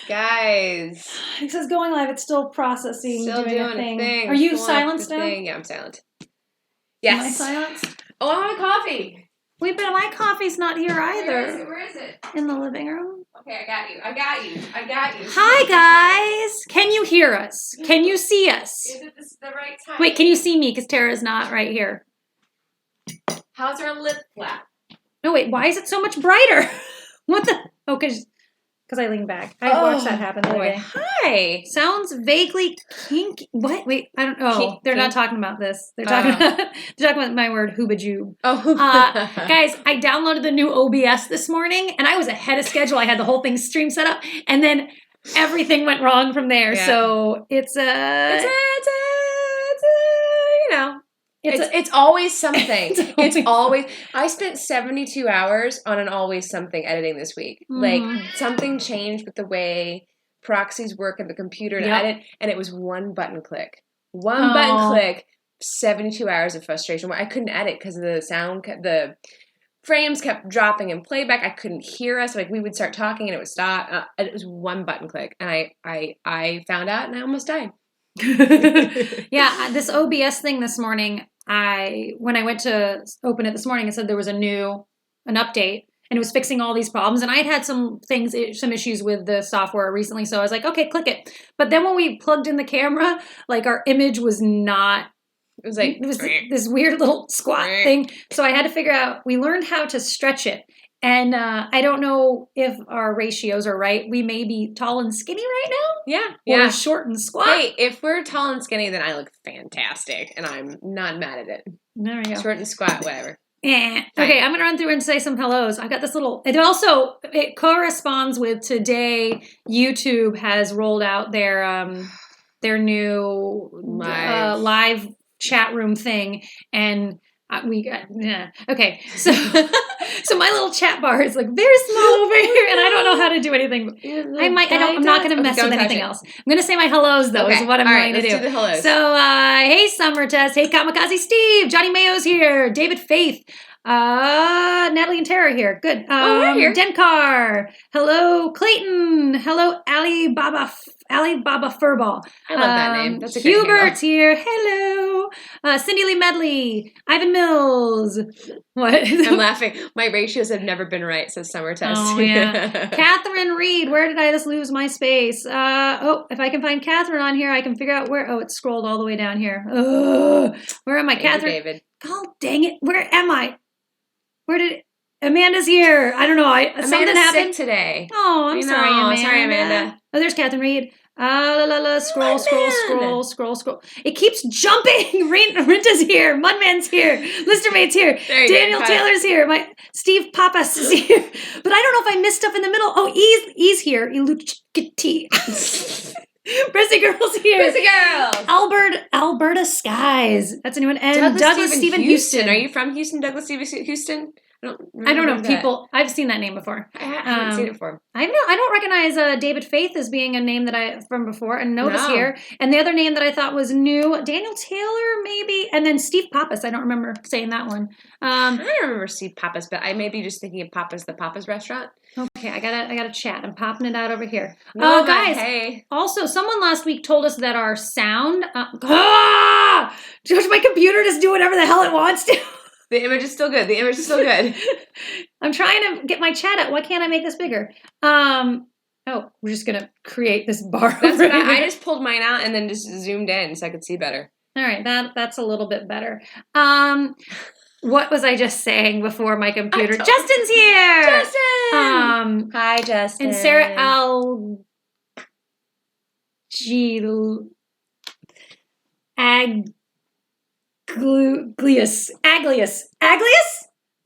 Guys. It says going live. It's still processing. Still doing a thing. Are you silenced now? Yeah, I'm silent. Yes. Am I silenced? Oh, I want a coffee. Wait, but my coffee's not here either. Where is it? In the living room. Okay, I got you. Hi, guys. Can you hear us? Can you see us? Is it the right time? Wait, can you see me? Because Tara's not right here. How's our lip flap? No, wait. Why is it so much brighter? What the? Oh, because I leaned back. I watched that happen the other day. Hi. Sounds vaguely kinky. What? Wait, I don't know. They're not talking about this. They're talking about my word, hoobajoo. Oh. Guys, I downloaded the new OBS this morning, and I was ahead of schedule. I had the whole thing stream set up, and then everything went wrong from there. Yeah. So it's always something. It's always. I spent 72 hours on an always something editing this week. Mm-hmm. Like something changed with the way proxies work in the computer to edit, and it was one button click. Button click. 72 hours of frustration where I couldn't edit because of the sound. The frames kept dropping in playback. I couldn't hear us. Like we would start talking and it would stop. It was one button click, and I found out and I almost died. Yeah, this OBS thing this morning. When I went to open it this morning, it said there was an update, and it was fixing all these problems. And I had some issues with the software recently, so I was like, okay, click it. But then when we plugged in the camera, like our image was not. It was this weird little squat thing. So I had to figure out. We learned how to stretch it, and I don't know if our ratios are right. We may be tall and skinny right now. Yeah. Or short and squat. Hey, if we're tall and skinny, then I look fantastic, and I'm not mad at it. There we go. Short and squat, whatever. Okay, I'm going to run through and say some hellos. I got this little... It corresponds with today. YouTube has rolled out their new live chat room thing, and okay, so my little chat bar is like very small over here, and I don't know how to do anything. I'm not going to mess with anything else. I'm going to say my hellos though. Is what I'm going to do. Let's do the hellos. So hey Summer Test, hey Kamikaze Steve, Johnny Mayo's here, David Faith, Natalie and Tara here. Good. We're here. Denkar. Hello Clayton. Hello Alibaba Furball. I love that name. That's a great Hubert's here. Hello. Cindy Lee Medley. Ivan Mills. What? I'm laughing. My ratios have never been right, says Summer Test. Oh, yeah. Catherine Reed. Where did I just lose my space? If I can find Catherine on here, I can figure out where. Oh, it scrolled all the way down here. Where am I, Catherine? David. Oh, dang it. Where am I? Amanda's here. I don't know. Something happened sick today. Oh, I'm sorry, Amanda. Sorry, Amanda. Oh, there's Catherine Reed. Scroll. It keeps jumping. Rinta's here. Mudman's here. Listermate's here. Daniel Taylor's here. Steve Pappas is here. But I don't know if I missed stuff in the middle. Oh, E's here. Iluchkiti. Prissy Girl's here. Prissy Girl. Alberta Skies. That's anyone. And Douglas Stephen Houston. Are you from Houston? Douglas Stephen Houston? I don't know. People, I've seen that name before. I haven't seen it before. I don't recognize David Faith as being a name that from before. And Nova's here. And the other name that I thought was new, Daniel Taylor, maybe. And then Steve Pappas. I don't remember saying that one. I don't remember Steve Pappas, but I may be just thinking of Pappas, the Pappas restaurant. Okay, I gotta chat. I'm popping it out over here. No, guys. Hey. Also, someone last week told us that our sound. George, my computer just do whatever the hell it wants to. The image is still good. I'm trying to get my chat out. Why can't I make this bigger? We're just going to create this bar. That's what I just pulled mine out and then just zoomed in so I could see better. All right. That's a little bit better. What was I just saying before my computer? Justin's here. Justin. Hi, Justin. And Sarah Aglius?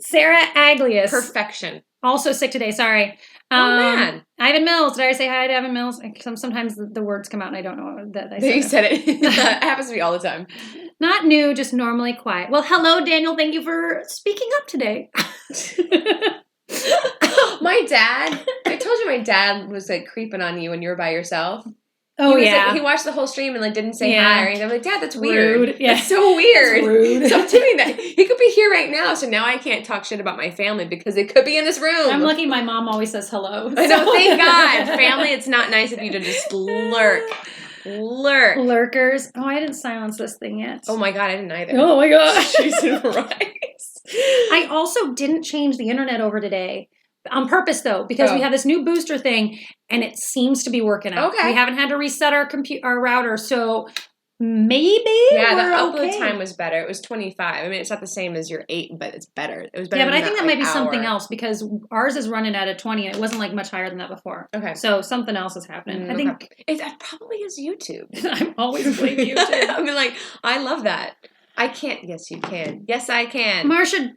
Sarah Aglius. Perfection. Also sick today, sorry. Man. Ivan Mills. Did I say hi to Ivan Mills? Sometimes the words come out and I don't know that I said it. You said it. It happens to me all the time. Not new, just normally quiet. Well, hello, Daniel. Thank you for speaking up today. My dad, I told you my dad was like creeping on you when you were by yourself. Oh, Like, he watched the whole stream and like didn't say hi or anything. I'm like, Dad, that's weird. Rude. Yeah. That's so weird. That's rude. Stop doing that. He could be here right now, so now I can't talk shit about my family because they could be in this room. I'm lucky my mom always says hello. I know, thank God. Family, it's not nice of you to just lurk. Lurkers. Oh, I didn't silence this thing yet. Oh my God, I didn't either. Oh my gosh. Jesus Christ. I also didn't change the internet over today. On purpose, though, because we have this new booster thing, and it seems to be working out. Okay. We haven't had to reset our router, so maybe the upload time was better. It was 25. I mean, it's not the same as your 8, but it's better. It was better. Yeah, but I think that might be something else because ours is running at a 20, and it wasn't like much higher than that before. Okay. So something else is happening. I think it probably is YouTube. I'm always blaming YouTube. I mean, like, I love that. I can't. Yes, you can. Yes, I can. Marsha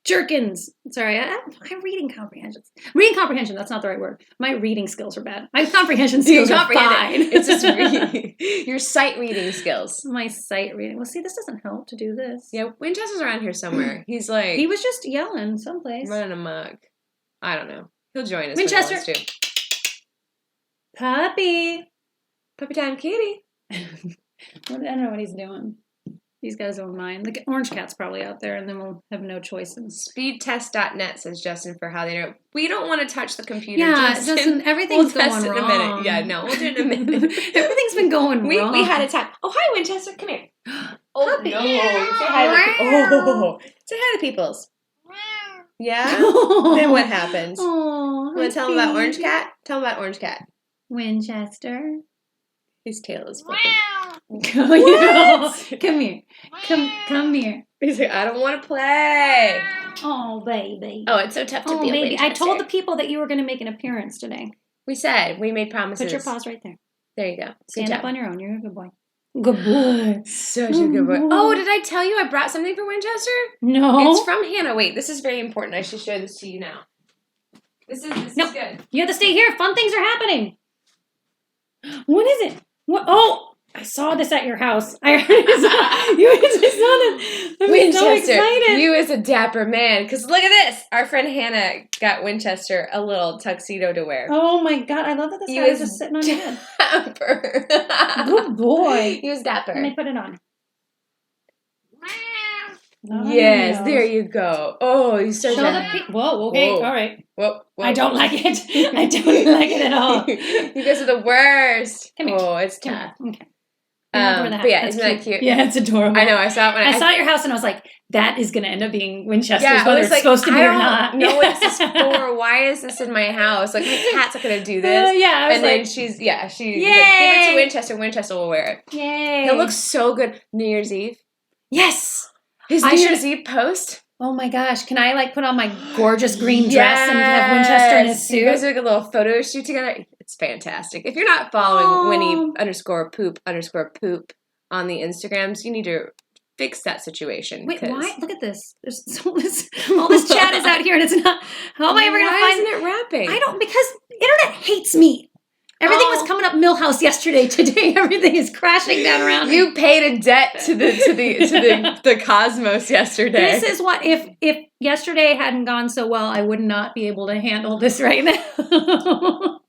Jerkins. Sorry, I'm reading comprehension. Reading comprehension, that's not the right word. My reading skills are bad. My comprehension skills are fine. It's just your sight reading skills. My sight reading. Well, see, this doesn't help to do this. Yeah, Winchester's around here somewhere. He's like... He was just yelling someplace. Running amok. I don't know. He'll join us. Winchester. When he wants to. Puppy. Puppy time, kitty. I don't know what he's doing. He's got his own mind. The orange cat's probably out there, and then we'll have no choice. Speedtest.net says Justin for how they know. We don't want to touch the computer. Yeah, Justin, everything's going wrong. In a minute. Yeah, no, we'll do it in a minute. Everything's been going wrong. We had a time. Oh, hi, Winchester. Come here. Oh, Puppy. no. Say hi to say hi to peoples. Yeah? Then what happens? Oh, Want to tell them about Orange Cat? Tell them about Orange Cat. Winchester. His tail is flipping. Come here. Come here. He's like, I don't want to play. Oh, baby. Oh, it's so tough to be a baby. I told the people that you were going to make an appearance today. We said. We made promises. Put your paws right there. There you go. Stand up on your own. You're a good boy. Good boy. Such a good boy. Oh, did I tell you I brought something for Winchester? No. It's from Hannah. Wait, this is very important. I should show this to you now. This is good. You have to stay here. Fun things are happening. What is it? What? Oh, I saw this at your house. I saw that. I'm Winchester, so excited. You as a dapper man. Because look at this. Our friend Hannah got Winchester a little tuxedo to wear. Oh my God. I love that this guy is just sitting on your head. Dapper. Good boy. He was dapper. Let me put it on. Yes, there you go. Oh, he's so good. Whoa, okay, all right. Whoa. I don't like it. I don't like it at all. You guys are the worst. Come here. Oh, it's tough. Okay. But yeah, isn't that cute? Yeah, it's adorable. I know. I saw it when I saw it at your house, and I was like, "That is going to end up being Winchester's, yeah, whether it's supposed to be or not." No, what this is for? Why is this in my house? Like, my cat's not going to do this. Yeah, I was and like, then she's give it to Winchester. Winchester will wear it. Yay! It looks so good. New Year's Eve. Yes. His New Year's Eve post. Oh my gosh! Can I put on my gorgeous green dress and have Winchester in his suit? You guys do a little photo shoot together. It's fantastic. If you're not following Winnie_poop on the Instagrams, you need to fix that situation. Wait, why? Look at this. There's all this chat is out here, and it's not. How am I ever going to find? Why isn't it rapping? I don't, because internet hates me. Everything was coming up Millhouse yesterday. Today, everything is crashing down around me. You paid a debt to the cosmos yesterday. This is what if yesterday hadn't gone so well, I would not be able to handle this right now.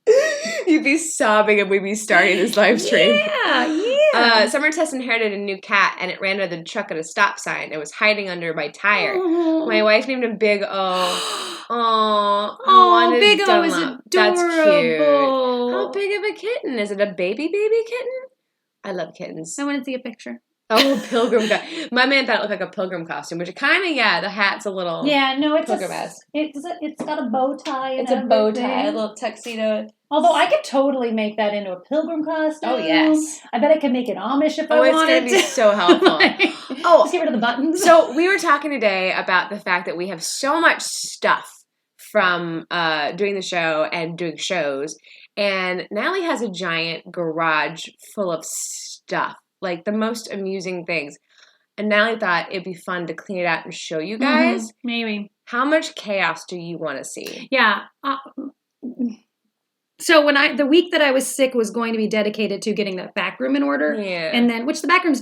You'd be sobbing and we'd be starting this live stream. Yeah. Summer Tess inherited a new cat and it ran under the truck at a stop sign. It was hiding under my tire. Oh. My wife named him Big O. Oh, Big O is adorable. That's cute. How big of a kitten? Is it a baby kitten? I love kittens. I want to see a picture. Oh, pilgrim costume. My man thought it looked like a pilgrim costume, which kind of, the hat's a little it's pilgrim-esque. It's got a bow tie and it's a bow tie, a little tuxedo. Although I could totally make that into a pilgrim costume. Oh, yes. I bet I could make it Amish if I wanted. Oh, it's going to be so helpful. Just get rid of the buttons. So we were talking today about the fact that we have so much stuff from doing the show and doing shows. And Natalie has a giant garage full of stuff, like the most amusing things. And Natalie thought it'd be fun to clean it out and show you guys. Mm-hmm. Maybe. How much chaos do you want to see? Yeah. So the week that I was sick was going to be dedicated to getting that back room in order. Yeah. And then, which the back room's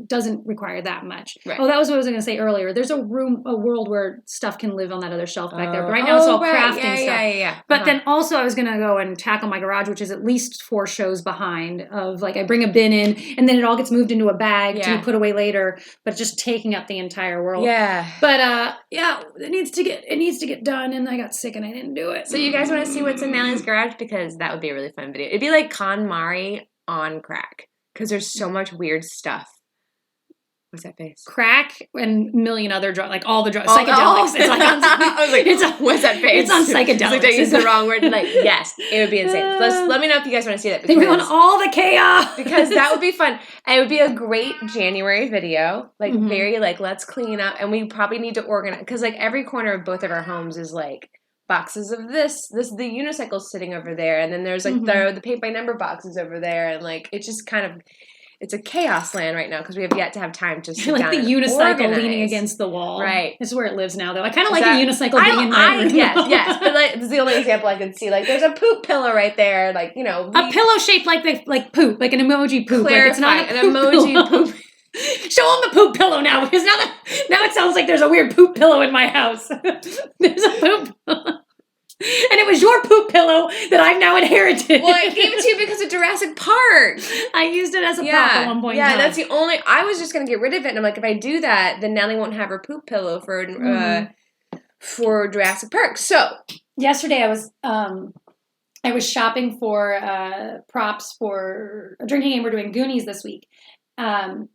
doesn't require that much. Right. Oh, that was what I was going to say earlier. There's a world where stuff can live on that other shelf back there. But right now it's all crafting stuff. Yeah. But then also I was going to go and tackle my garage, which is at least 4 shows behind of like I bring a bin in and then it all gets moved into a bag to be put away later, but just taking up the entire world. Yeah. But it needs to get done, and I got sick and I didn't do it. So you guys want to see what's in Natalie's garage? Because that would be a really fun video. It'd be like KonMari on crack. Because there's so much weird stuff. What's that face? Crack and a million other drugs, like all the drugs, psychedelics. It's like I was like, what's that face? It's on psychedelics. It's the wrong word. Like, yes, it would be insane. Let me know if you guys want to see that. We want all the chaos. Because that would be fun. And it would be a great January video. Like, very, like, let's clean up. And we probably need to organize. Because, like, every corner of both of our homes is, like, boxes of this, the unicycle's sitting over there. And then there's, like, the paint by number boxes over there. And, like, it's just kind of... It's a chaos land right now because we have yet to have time to sit like down the unicycle organize. Leaning against the wall. Right. This is where it lives now, though. I kind of like a unicycle being in my room. Yes. But like, it's the only example I can see. Like, there's a poop pillow right there. Like, you know. A pillow shaped like poop, like an emoji poop. Clarify, like it's not an emoji poop. Show them the poop pillow now, because now it sounds like there's a weird poop pillow in my house. There's a poop pillow. And it was your poop pillow that I've now inherited. Well, I gave it to you because of Jurassic Park. I used it as a prop at one point. Yeah, that's the only... I was just going to get rid of it. And I'm like, if I do that, then Natalie won't have her poop pillow for Jurassic Park. So... Yesterday I was shopping for props for a drinking game. We're doing Goonies this week. And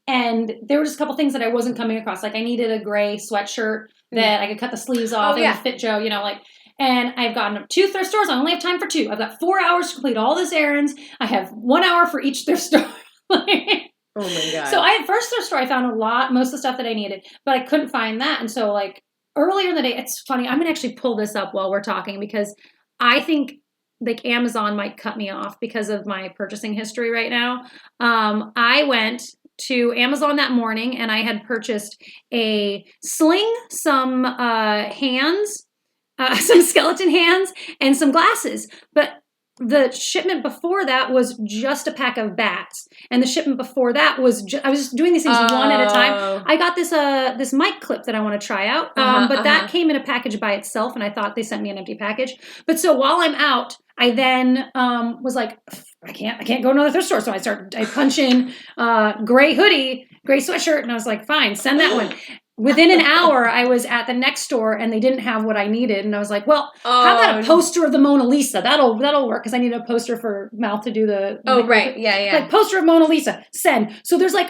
there were just a couple things that I wasn't coming across. Like I needed a gray sweatshirt that I could cut the sleeves off. It would fit Joe, you know, like... And I've gotten 2 thrift stores. I only have time for 2. I've got 4 hours to complete all this errands. I have 1 hour for each thrift store. Oh my God. So first thrift store, I found most of the stuff that I needed, but I couldn't find that. And so like earlier in the day, it's funny. I'm going to actually pull this up while we're talking because I think like Amazon might cut me off because of my purchasing history right now. I went to Amazon that morning and I had purchased a sling, some hands, some skeleton hands, and some glasses. But the shipment before that was just a pack of bats. And the shipment before that was I was just doing these things one at a time. I got this mic clip that I want to try out. But that came in a package by itself, and I thought they sent me an empty package. But so while I'm out, I then was like, I can't go to another thrift store. So I punch in gray hoodie, gray sweatshirt, and I was like, fine, send that one. Within an hour, I was at the next store and they didn't have what I needed. And I was like, well, how about a poster of the Mona Lisa? That'll work because I need a poster for Mouth to do the... right. Yeah. Like, poster of Mona Lisa. Send. So there's like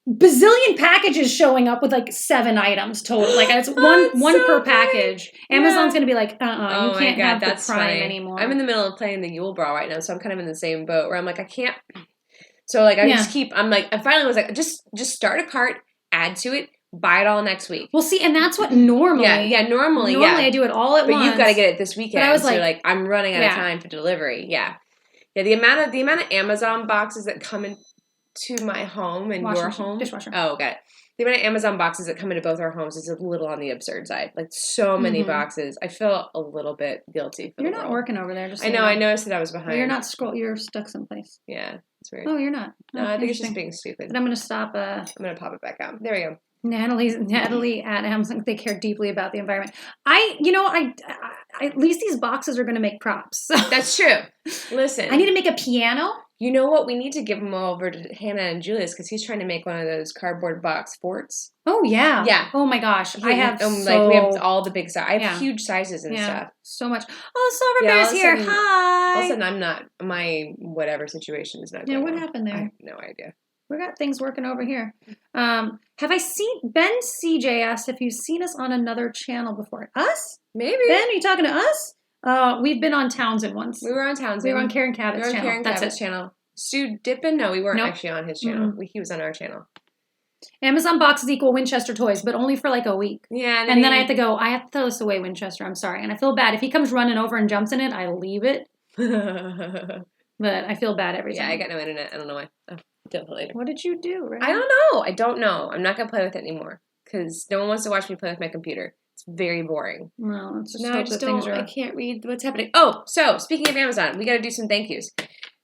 bazillion packages showing up with like 7 items total. Like it's one per package. Amazon's going to be like, you can't have the Prime anymore. I'm in the middle of playing the Yule Brawl right now, so I'm kind of in the same boat where I'm like, I can't... So like, I finally was like, just start a cart, add to it, buy it all next week. Well, see, and that's what normally... Normally I do it all at once. But you've got to get it this weekend. But I was so like, I'm running out of time for delivery. Yeah. Yeah, the amount of Amazon boxes that come into my home and your home... Dishwasher. Oh, got it. The amount of Amazon boxes that come into both our homes is a little on the absurd side. Like, so many boxes. I feel a little bit guilty. You're not working over there. Just I know. I noticed that I was behind. Well, you're not You're stuck someplace. Yeah. It's weird. Oh, you're not. No, I think it's just being stupid. But I'm going to stop... I'm going to pop it back out. There we go. Natalie at Amazon, they care deeply about the environment. I at least these boxes are going to make props. That's true. Listen. I need to make a piano. You know what? We need to give them over to Hannah and Julius because he's trying to make one of those cardboard box forts. Oh, yeah. Yeah. Oh, my gosh. We have all the big sizes. I have huge sizes and stuff. So much. Oh, Silver Bear's here. Hi. All of a sudden, I'm not, my whatever situation is not good. Yeah, what happened there? I have no idea. We got things working over here. Have I seen Ben CJ asked if you've seen us on another channel before? Us? Maybe. Ben, are you talking to us? We've been on Townsend once. We were on Townsend. We were on Karen Cabot's channel. Karen Cabot's channel. Stu Dippin? No, we weren't actually on his channel. Mm-hmm. He was on our channel. Amazon boxes equal Winchester toys, but only for like a week. Yeah. And then I have to go, I have to throw this away, Winchester. I'm sorry. And I feel bad. If he comes running over and jumps in it, I leave it. But I feel bad every time. Yeah, I got no internet. I don't know why. Oh, deal with it later. What did you do, right? I don't know. I'm not going to play with it anymore because no one wants to watch me play with my computer. It's very boring. No, it's just I just don't. I can't read what's happening. Oh, so speaking of Amazon, we got to do some thank yous.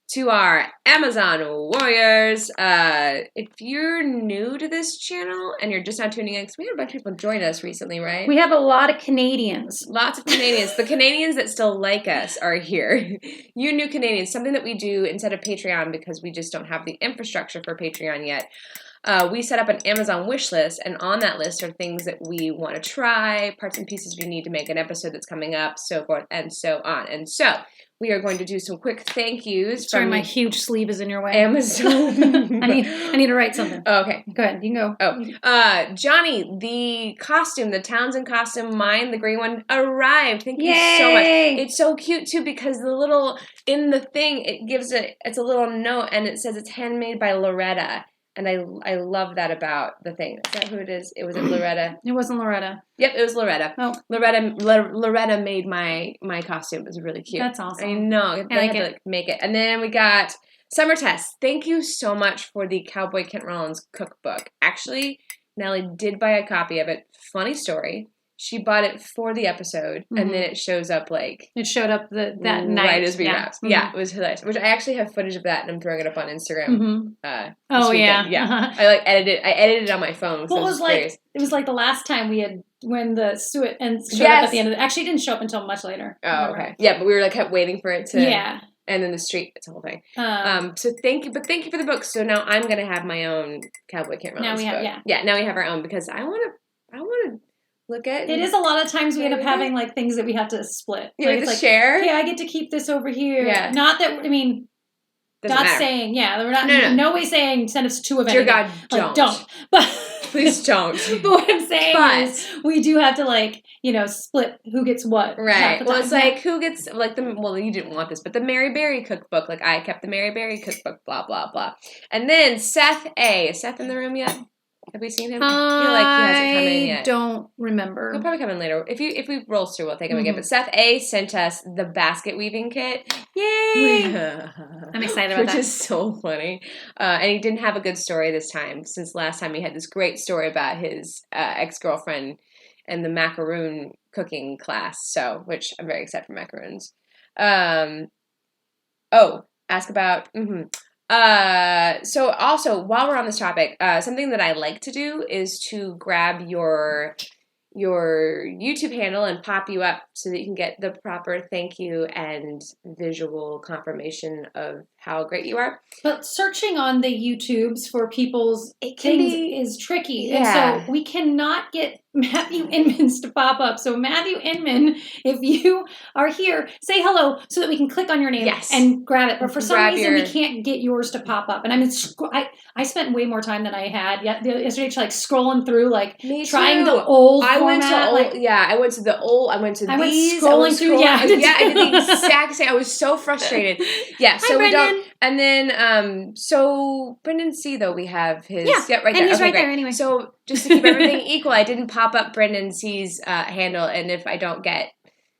to our Amazon warriors. If you're new to this channel and you're just now tuning in, because we had a bunch of people join us recently, right? We have a lot of Canadians. Lots of Canadians. The Canadians that still like us are here. You new Canadians, something that we do instead of Patreon, because we just don't have the infrastructure for Patreon yet. We set up an Amazon wish list, and on that list are things that we want to try, parts and pieces we need to make an episode that's coming up, so forth and so on. And so we are going to do some quick thank yous. Sorry, my huge sleeve is in your way. Amazon. I need to write something. Oh, okay. Go ahead. You can go. Oh, Johnny, the costume, the Townsend costume, mine, the green one, arrived. Thank you so much. It's so cute, too, because the little, in the thing, it's a little note, and it says it's handmade by Loretta. And I love that about the thing. Is that who it is? Was it Loretta? It wasn't Loretta. Yep, it was Loretta. Oh. Loretta made my costume. It was really cute. That's awesome. I know. I like it. Make it. And then we got Summer Test. Thank you so much for the Cowboy Kent Rollins cookbook. Actually, Natalie did buy a copy of it. Funny story. She bought it for the episode, and then it shows up It showed up that night. Right as we wrapped. Mm-hmm. Yeah, it was hilarious. Which I actually have footage of that, and I'm throwing it up on Instagram. Mm-hmm. Oh, yeah. Yeah. Uh-huh. I edited it on my phone. Well, it was like the last time we had, when the suet and showed up at the end of it. Actually, it didn't show up until much later. Oh, okay. Yeah, but we were kept waiting for it to. Yeah. And then the street, it's the whole thing. So thank you for the book. So now I'm going to have my own Cowboy Kent Rollins book. Now we have our own, because I want to look at it. Is a lot of times we end up having things that we have to split. Yeah, like, it's share. Okay, I get to keep this over here. Yeah. Not that Doesn't not matter. Saying. Yeah, we're not. No way saying send us two of anything. Dear God, don't. But please don't. But what I'm saying is we do have to split who gets what. Right. Well, it's who gets you didn't want this, but the Mary Berry cookbook. I kept the Mary Berry cookbook. Blah blah blah. And then Seth A. Is Seth in the room yet? Have we seen him? I feel like he hasn't come in yet. I don't remember. He'll probably come in later. If we roll through, we'll take him again. But Seth A. sent us the basket weaving kit. Yay! I'm excited about that. Which is so funny. And he didn't have a good story this time, since last time he had this great story about his ex-girlfriend and the macaroon cooking class. So, which I'm very excited for macaroons. Ask about... Mm-hmm. So also, while we're on this topic, something that I like to do is to grab your YouTube handle and pop you up so that you can get the proper thank you and visual confirmation of how great you are. But searching on the YouTubes for people's things is tricky. Yeah. And so we cannot get Matthew Inman's to pop up. So Matthew Inman, if you are here, say hello so that we can click on your name and grab it. But for some reason, we can't get yours to pop up. And I spent way more time than I had yesterday scrolling through, trying the old format. I went to the old. I went to these. Scrolling through. I did the exact same. I was so frustrated. Yeah. So we don't. And then, so Brendan C, though, we have his... Yeah, right there. And he's right there anyway. So just to keep everything equal, I didn't pop up Brendan C's handle, and if I don't get...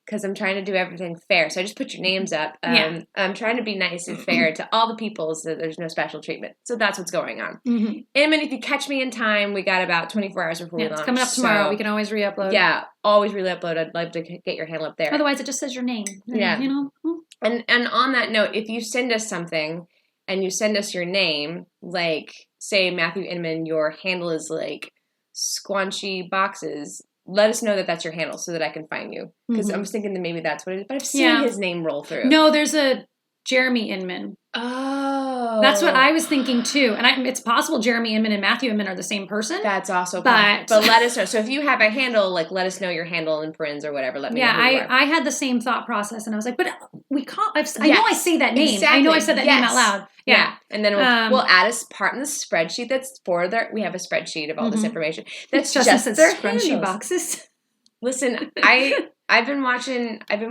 Because I'm trying to do everything fair, so I just put your names up. I'm trying to be nice and fair to all the people so that there's no special treatment. So that's what's going on. Mm-hmm. And if you catch me in time, we got about 24 hours before we launch. It's coming up tomorrow. So, we can always re-upload. Yeah, always re-upload. I'd love to get your handle up there. Otherwise, it just says your name. Yeah. And on that note, if you send us something and you send us your name, say Matthew Inman, your handle is Squanchy Boxes, let us know that that's your handle so that I can find you. Because I was thinking that maybe that's what it is. But I've seen his name roll through. No, there's a Jeremy Inman. Oh. That's what I was thinking too. And it's possible Jeremy Inman and Matthew Inman are the same person. That's also possible. But let us know. So if you have a handle, let us know your handle in parens or whatever. Let me know who you are. I had the same thought process. And I was like, but we can't. I know I say that name. Exactly. I know I said that name out loud. Yeah. And then we'll add a part in the spreadsheet that's for their... We have a spreadsheet of all this information. That's just their Scrunchy Boxes. Listen, I've been watching Rick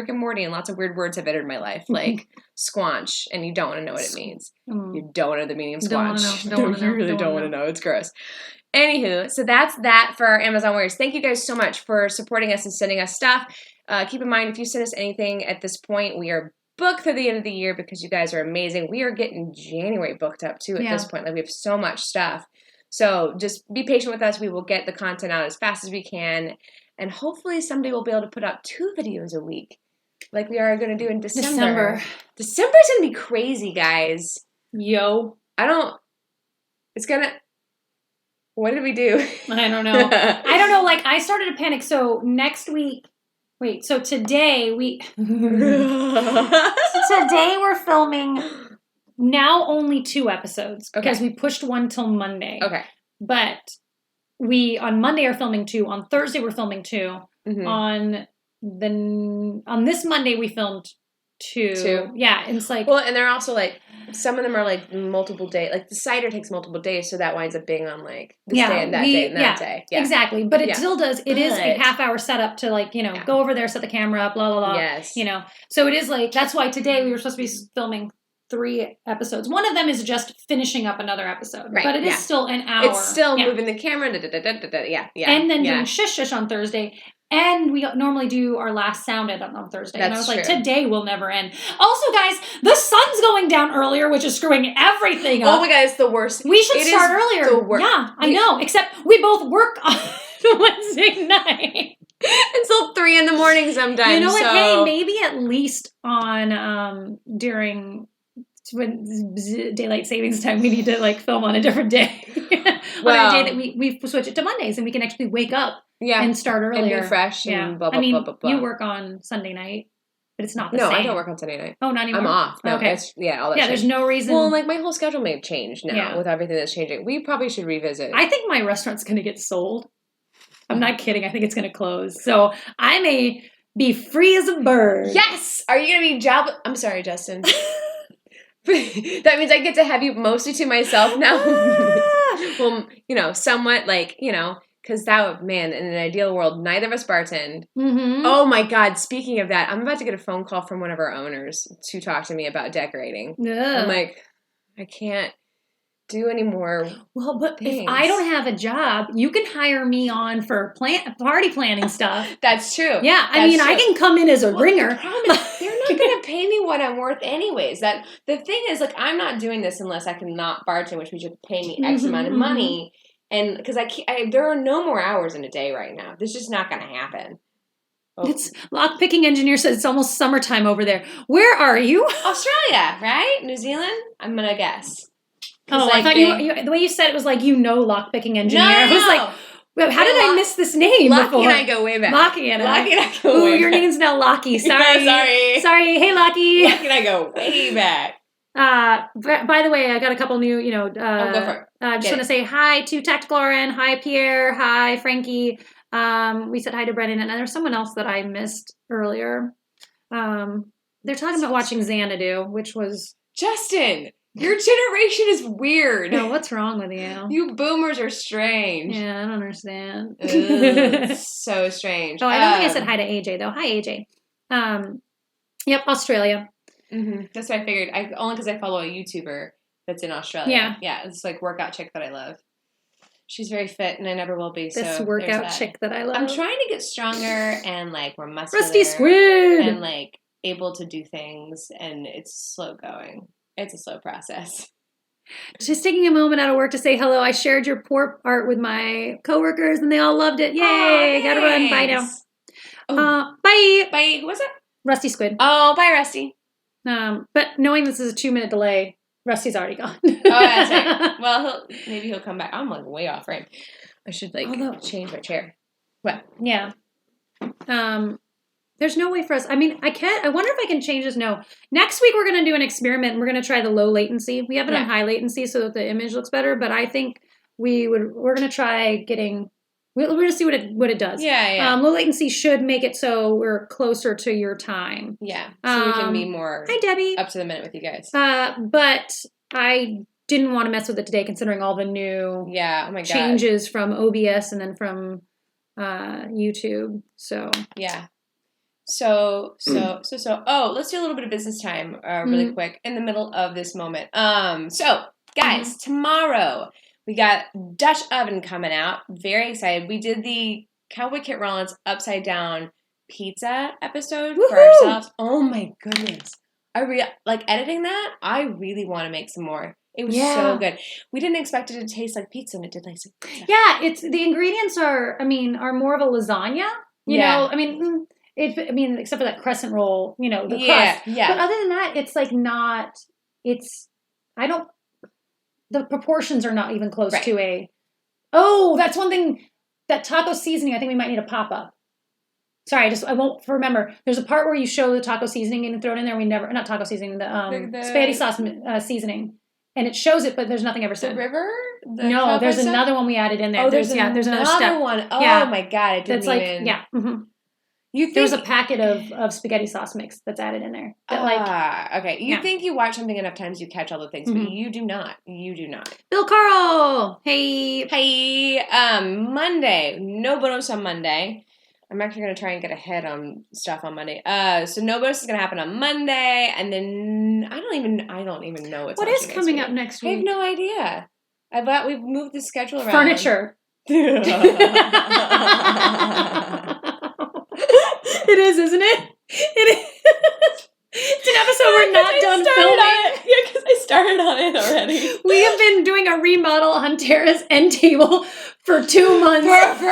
and Morty, and lots of weird words have entered my life, like squanch, and you don't want to know what it means. You don't want to know the meaning of squanch. You really don't want to know. It's gross. Anywho, so that's that for our Amazon Warriors. Thank you guys so much for supporting us and sending us stuff. Keep in mind, if you send us anything at this point, we are booked through the end of the year because you guys are amazing. We are getting January booked up too at this point. We have so much stuff. So just be patient with us. We will get the content out as fast as we can. And hopefully someday we'll be able to put out 2 videos a week. Like we are going to do in December. December's going to be crazy, guys. Yo. It's going to... What did we do? I don't know. Like, I started to panic. So next week... Wait, so today today we're filming now only 2 episodes. Because we pushed one till Monday. Okay. But we, on Monday, are filming 2. On Thursday, we're filming 2. On this Monday, we filmed 2. Yeah, and it's like... Well, and they're also like... Some of them are like multiple days. Like the cider takes multiple days, so that winds up being on like this day and that day and that day. Yeah, exactly. But it still does. It is a half-hour setup to like go over there, set the camera up, blah blah blah. Yes. So it is like that's why today we were supposed to be filming 3 episodes. One of them is just finishing up another episode, right? But it is still an hour. It's still moving the camera. Yeah. And then doing shush on Thursday. And we normally do our last sound edit on Thursday. And I was like, today will never end. Also, guys, the sun's going down earlier, which is screwing everything up. Oh my God, it's the worst. We should start earlier. Yeah, I know. Except we both work on Wednesday night. Until 3 a.m. sometimes. You know what? Hey, maybe at least on during daylight savings time, we need to like film on a different day. On a day that we switch it to Mondays and we can actually wake up. Yeah, and start earlier. And be fresh and blah, blah, blah, blah, blah. You work on Sunday night, but it's not the same. No, I don't work on Sunday night. Oh, not anymore? I'm off. No, okay. All that shit. There's no reason. Well, like, my whole schedule may have changed now with everything that's changing. We probably should revisit. I think my restaurant's going to get sold. I'm not kidding. I think it's going to close. So I may be free as a bird. Yes! Are you going to be I'm sorry, Justin. That means I get to have you mostly to myself now. Well, somewhat like, because that would, man, in an ideal world, neither of us bartend. Oh my God, speaking of that, I'm about to get a phone call from one of our owners to talk to me about decorating. I'm like, I can't do any more. Well, but things. If I don't have a job, you can hire me on for party planning stuff. That's true. Yeah, I can come in as a ringer. The problem is they're not going to pay me what I'm worth anyways. That the thing is, like, I'm not doing this unless I can not bartend, which means you have to pay me X amount of money. And because there are no more hours in a day right now. This is just not going to happen. Oh. It's lockpicking engineer says it's almost summertime over there. Where are you? Australia, right? New Zealand? I'm going to guess. Oh, I thought you the way you said it was like lockpicking engineer. No. I was like, how did I miss this name Lockie before? and I go way back. Lockie and I go way back. Your name's now Lockie. Sorry. Yeah, sorry. Hey, Lockie. Lockie and I go way back. By the way, I got a couple new, go for it. I just want to say hi to Tactical RN. Hi, Pierre. Hi, Frankie. We said hi to Brennan. And there's someone else that I missed earlier. They're talking about watching Xanadu, which was... Justin! Your generation is weird. No, what's wrong with you? You boomers are strange. Yeah, I don't understand. It's so strange. Oh, I don't think I said hi to AJ, though. Hi, AJ. Yep, Australia. Mm-hmm. That's what I figured. Only because I follow a YouTuber that's in Australia. Yeah, it's like workout chick that I love. She's very fit, and I never will be. This workout chick that I love. I'm trying to get stronger and like more muscular. Rusty Squid! And like able to do things, and it's slow going. It's a slow process. Just taking a moment out of work to say hello. I shared your port art with my coworkers, and they all loved it. Yay! Gotta run. Bye now. Oh. Bye. Bye. Who was it? Rusty Squid. Oh, bye, Rusty. But knowing this is a 2-minute delay, Rusty's already gone. Oh, that's right. Well, maybe he'll come back. I'm like way off frame. I should change my chair. What? Yeah. There's no way for us. I mean, I wonder if I can change this. No. Next week we're going to do an experiment. We're going to try the low latency. We have it on high latency so that the image looks better, but I think we're going to try getting... We're going to see what it does. Yeah. Low latency should make it so we're closer to your time. Yeah. So we can be more hi, Debbie. Up to the minute with you guys. But I didn't want to mess with it today considering all the new changes from OBS and then from YouTube. So yeah. So. Oh, let's do a little bit of business time really quick in the middle of this moment. So guys, tomorrow we got Dutch Oven coming out. Very excited. We did the Cowboy Kit Rollins upside down pizza episode for ourselves. Oh my goodness. Editing that, I really want to make some more. It was so good. We didn't expect it to taste like pizza, and it did like pizza. Yeah, the ingredients are more of a lasagna. You know, I mean, I mean, except for that crescent roll, the crust. Yeah. But other than that, it's like not. The proportions are not even close to a. Oh, that's one thing. That taco seasoning, I think we might need a pop up. Sorry, I won't remember. There's a part where you show the taco seasoning and throw it in there. Not taco seasoning, the spaghetti sauce seasoning. And it shows it, but there's nothing ever said. The river? No, there's another one we added in there. Oh, there's another step. one. Oh my God, it didn't even. Yeah. Mm-hmm. There's a packet of spaghetti sauce mix that's added in there. Okay. You think you watch something enough times, you catch all the things, but you do not. You do not. Bill Carl! Hey. Monday. No bonus on Monday. I'm actually going to try and get ahead on stuff on Monday. So no bonus is going to happen on Monday, and then I don't even know what's what is coming up next week. I have no idea. We've moved the schedule around. Furniture. It is, isn't it? It is. It's an episode we're not done filming. Yeah, because I started on it already. We have been doing a remodel on Tara's end table for 2 months. Forever.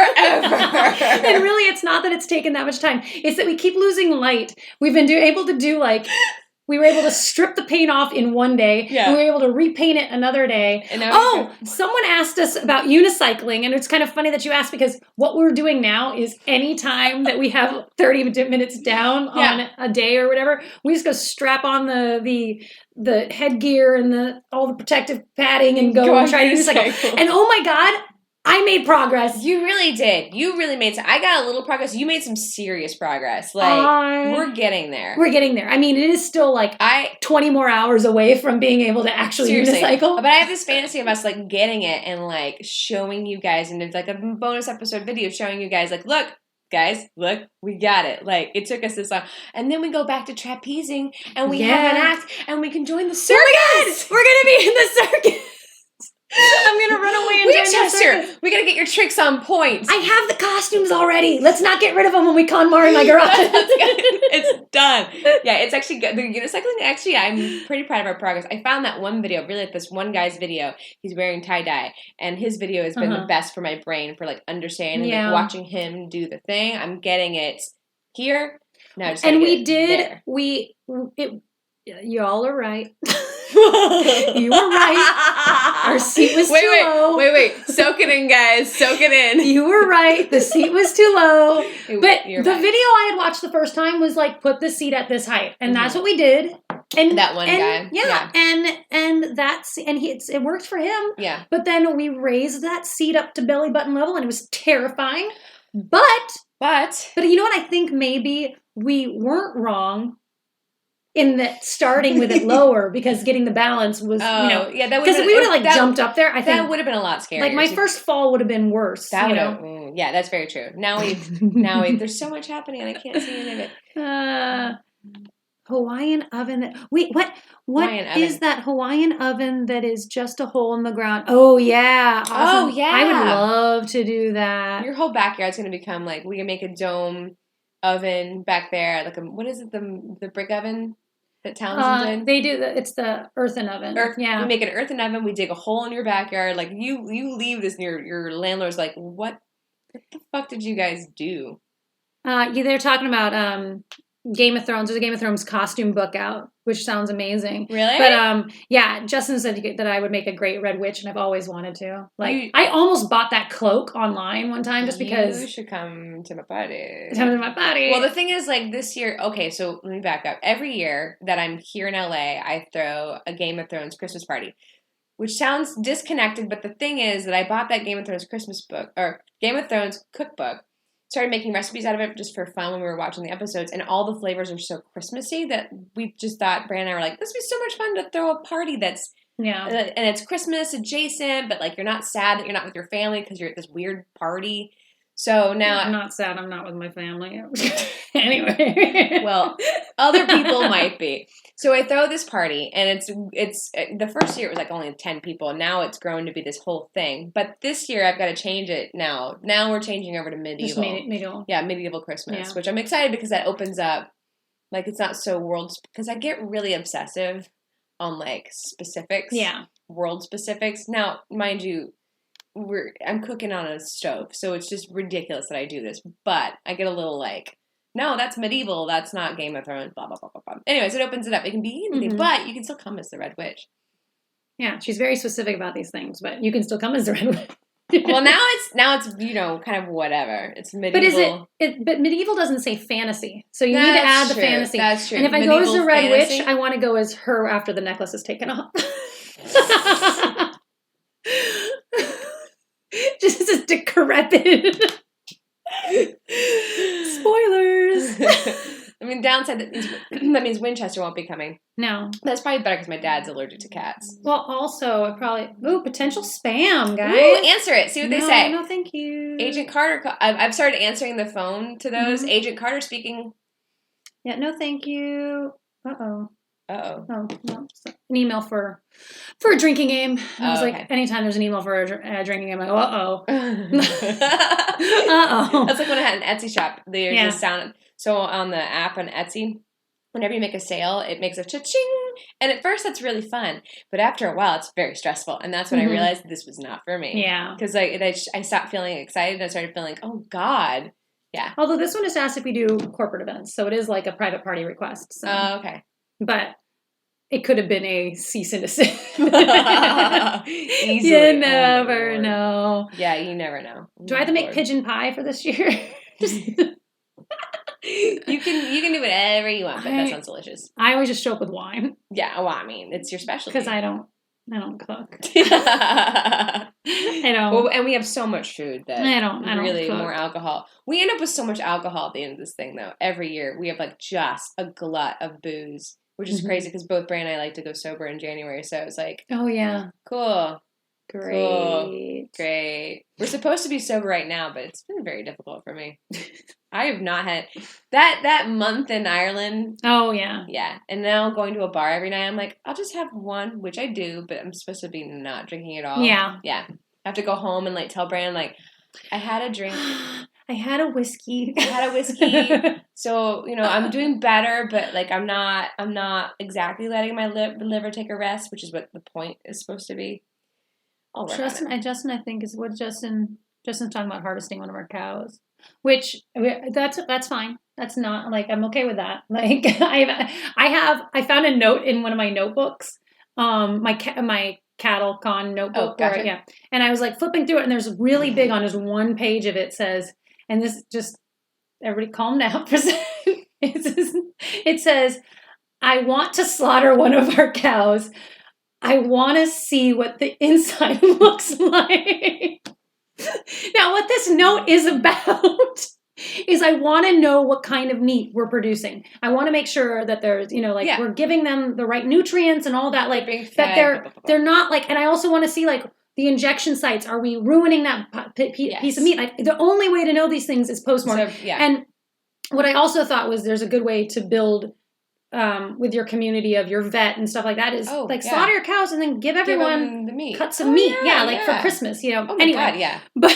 And really, it's not that it's taken that much time. It's that we keep losing light. We've been able to do we were able to strip the paint off in one day. Yeah. And we were able to repaint it another day. And someone asked us about unicycling. And it's kind of funny that you asked because what we're doing now is any time that we have 30 minutes down on a day or whatever, we just go strap on the headgear and all the protective padding and go and try to unicycle. And oh my God, I made progress. You really did. You really made some. I got a little progress. You made some serious progress. We're getting there. We're getting there. I mean, it is still 20 more hours away from being able to actually unicycle. But I have this fantasy of us getting it and showing you guys, and it's a bonus episode video showing you guys look, guys, look, we got it. It took us this long. And then we go back to trapezing and we have an act and we can join the circus. Oh my God, we're going to be in the circus. I'm going to run away and Winchester, we got to get your tricks on point. I have the costumes already. Let's not get rid of them when we con Mara in my garage. It's done. Yeah, it's actually good. The unicycling, actually, I'm pretty proud of our progress. I found that one video, really this one guy's video. He's wearing tie-dye, and his video has been the best for my brain for understanding, watching him do the thing. I'm getting it here. Now I just and we did. There. Y'all are right. You were right. Our seat was too low. Wait. Soak it in, guys. Soak it in. You were right. The seat was too low. But the video I had watched the first time was put the seat at this height. And that's what we did. And that one guy. Yeah. And it worked for him. Yeah. But then we raised that seat up to belly button level and it was terrifying. But you know what? I think maybe we weren't wrong in that starting with it lower because getting the balance was, because we would have jumped up there. I think that would have been a lot scarier. My first fall would have been worse. Yeah, that's very true. Now there's so much happening and I can't see any of it. Hawaiian oven. What is that Hawaiian oven that is just a hole in the ground? Oh yeah. Awesome. Oh yeah. I would love to do that. Your whole backyard's going to become we can make a dome oven back there. What is it? The brick oven? That Townsend did? They do. It's the earthen oven. We make an earthen oven. We dig a hole in your backyard. You leave this, and your landlord's what the fuck did you guys do? They're talking about Game of Thrones. There's a Game of Thrones costume book out, which sounds amazing. Really? But Justin said that I would make a great red witch, and I've always wanted to. I almost bought that cloak online one time just because. You should come to my party. Come to my party. Well, the thing is, this year. Okay, so let me back up. Every year that I'm here in LA, I throw a Game of Thrones Christmas party, which sounds disconnected. But the thing is that I bought that Game of Thrones Christmas book or Game of Thrones cookbook. Started making recipes out of it just for fun when we were watching the episodes, and all the flavors are so Christmassy that we just thought, Brand and I were this would be so much fun to throw a party that's and it's Christmas adjacent, but you're not sad that you're not with your family because you're at this weird party. So now I'm not sad. I'm not with my family. Anyway, well, other people might be. So I throw this party, and it's the first year it was only 10 people, and now it's grown to be this whole thing. But this year I've got to change it now. Now we're changing over to medieval. Just medieval. Yeah, medieval Christmas, which I'm excited because that opens up. It's not so because I get really obsessive on specifics. Yeah. World specifics. Now, mind you, I'm cooking on a stove, so it's just ridiculous that I do this. But I get a little no, that's medieval. That's not Game of Thrones. Blah blah blah blah blah. Anyways, it opens it up. It can be anything, but you can still come as the Red Witch. Yeah, she's very specific about these things, but you can still come as the Red Witch. Well, now it's kind of whatever. It's medieval. But medieval doesn't say fantasy, so you need to add the fantasy. That's true. And if medieval I go as the Red fantasy? Witch, I want to go as her after the necklace is taken off. Just as decrepit. Spoilers. I mean, downside that means Winchester won't be coming. No. That's probably better because my dad's allergic to cats. Well, also, potential spam, guys. Ooh, answer it. See what they say. No, thank you. Agent Carter. I've started answering the phone to those. Mm-hmm. Agent Carter speaking. Yeah, no, thank you. Uh-oh. Uh-oh. Oh, no. An email for a drinking game. I was like, anytime there's an email for a drinking game, I'm like, uh-oh. Uh-oh. That's like when I had an Etsy shop. There's this sound. So on the app on Etsy, whenever you make a sale, it makes a cha-ching. And at first, that's really fun. But after a while, it's very stressful. And that's when I realized this was not for me. Yeah. Because I stopped feeling excited. And I started feeling like, oh, God. Yeah. Although this one is asked if we do corporate events. So it is like a private party request. So. Oh, okay. But it could have been a cease and desist. You never know. Yeah, you never know. Do I have to make pigeon pie for this year? You can do whatever you want, but that sounds delicious. I always just show up with wine. Yeah, well, I mean, it's your specialty. Because I don't cook. I don't. Well, and we have so much food that I don't really cook. More alcohol. We end up with so much alcohol at the end of this thing, though. Every year we have like just a glut of booze, which is crazy because both Bray and I like to go sober in January. So it's like, oh yeah, cool. Great. We're supposed to be sober right now, but it's been very difficult for me. I have not had that month in Ireland. Oh, yeah. Yeah. And now going to a bar every night, I'm like, I'll just have one, which I do, but I'm supposed to be not drinking at all. Yeah. Yeah. I have to go home and like tell Brandon, like, I had a drink. I had a whiskey. So, I'm doing better, but like I'm not exactly letting my liver take a rest, which is what the point is supposed to be. Justin, I think is what Justin's talking about harvesting one of our cows, which that's fine. That's not like, I'm okay with that. Like I found a note in one of my notebooks, my cattle con notebook. Oh, gotcha. Yeah. And I was like flipping through it and there's really big on just one page of it says, and this just, everybody calm down for a second. It says, I want to slaughter one of our cows. I want to see what the inside looks like. Now, what this note is about is I want to know what kind of meat we're producing. I want to make sure that there's, we're giving them the right nutrients and all that, like that they're not like, and I also want to see like the injection sites. Are we ruining that piece of meat? Like the only way to know these things is postmortem. So, and what I also thought was there's a good way to build with your community of your vet and stuff like that is slaughter your cows and then give everyone the meat. Cuts of meat. For Christmas, Oh anyway, my God, yeah. But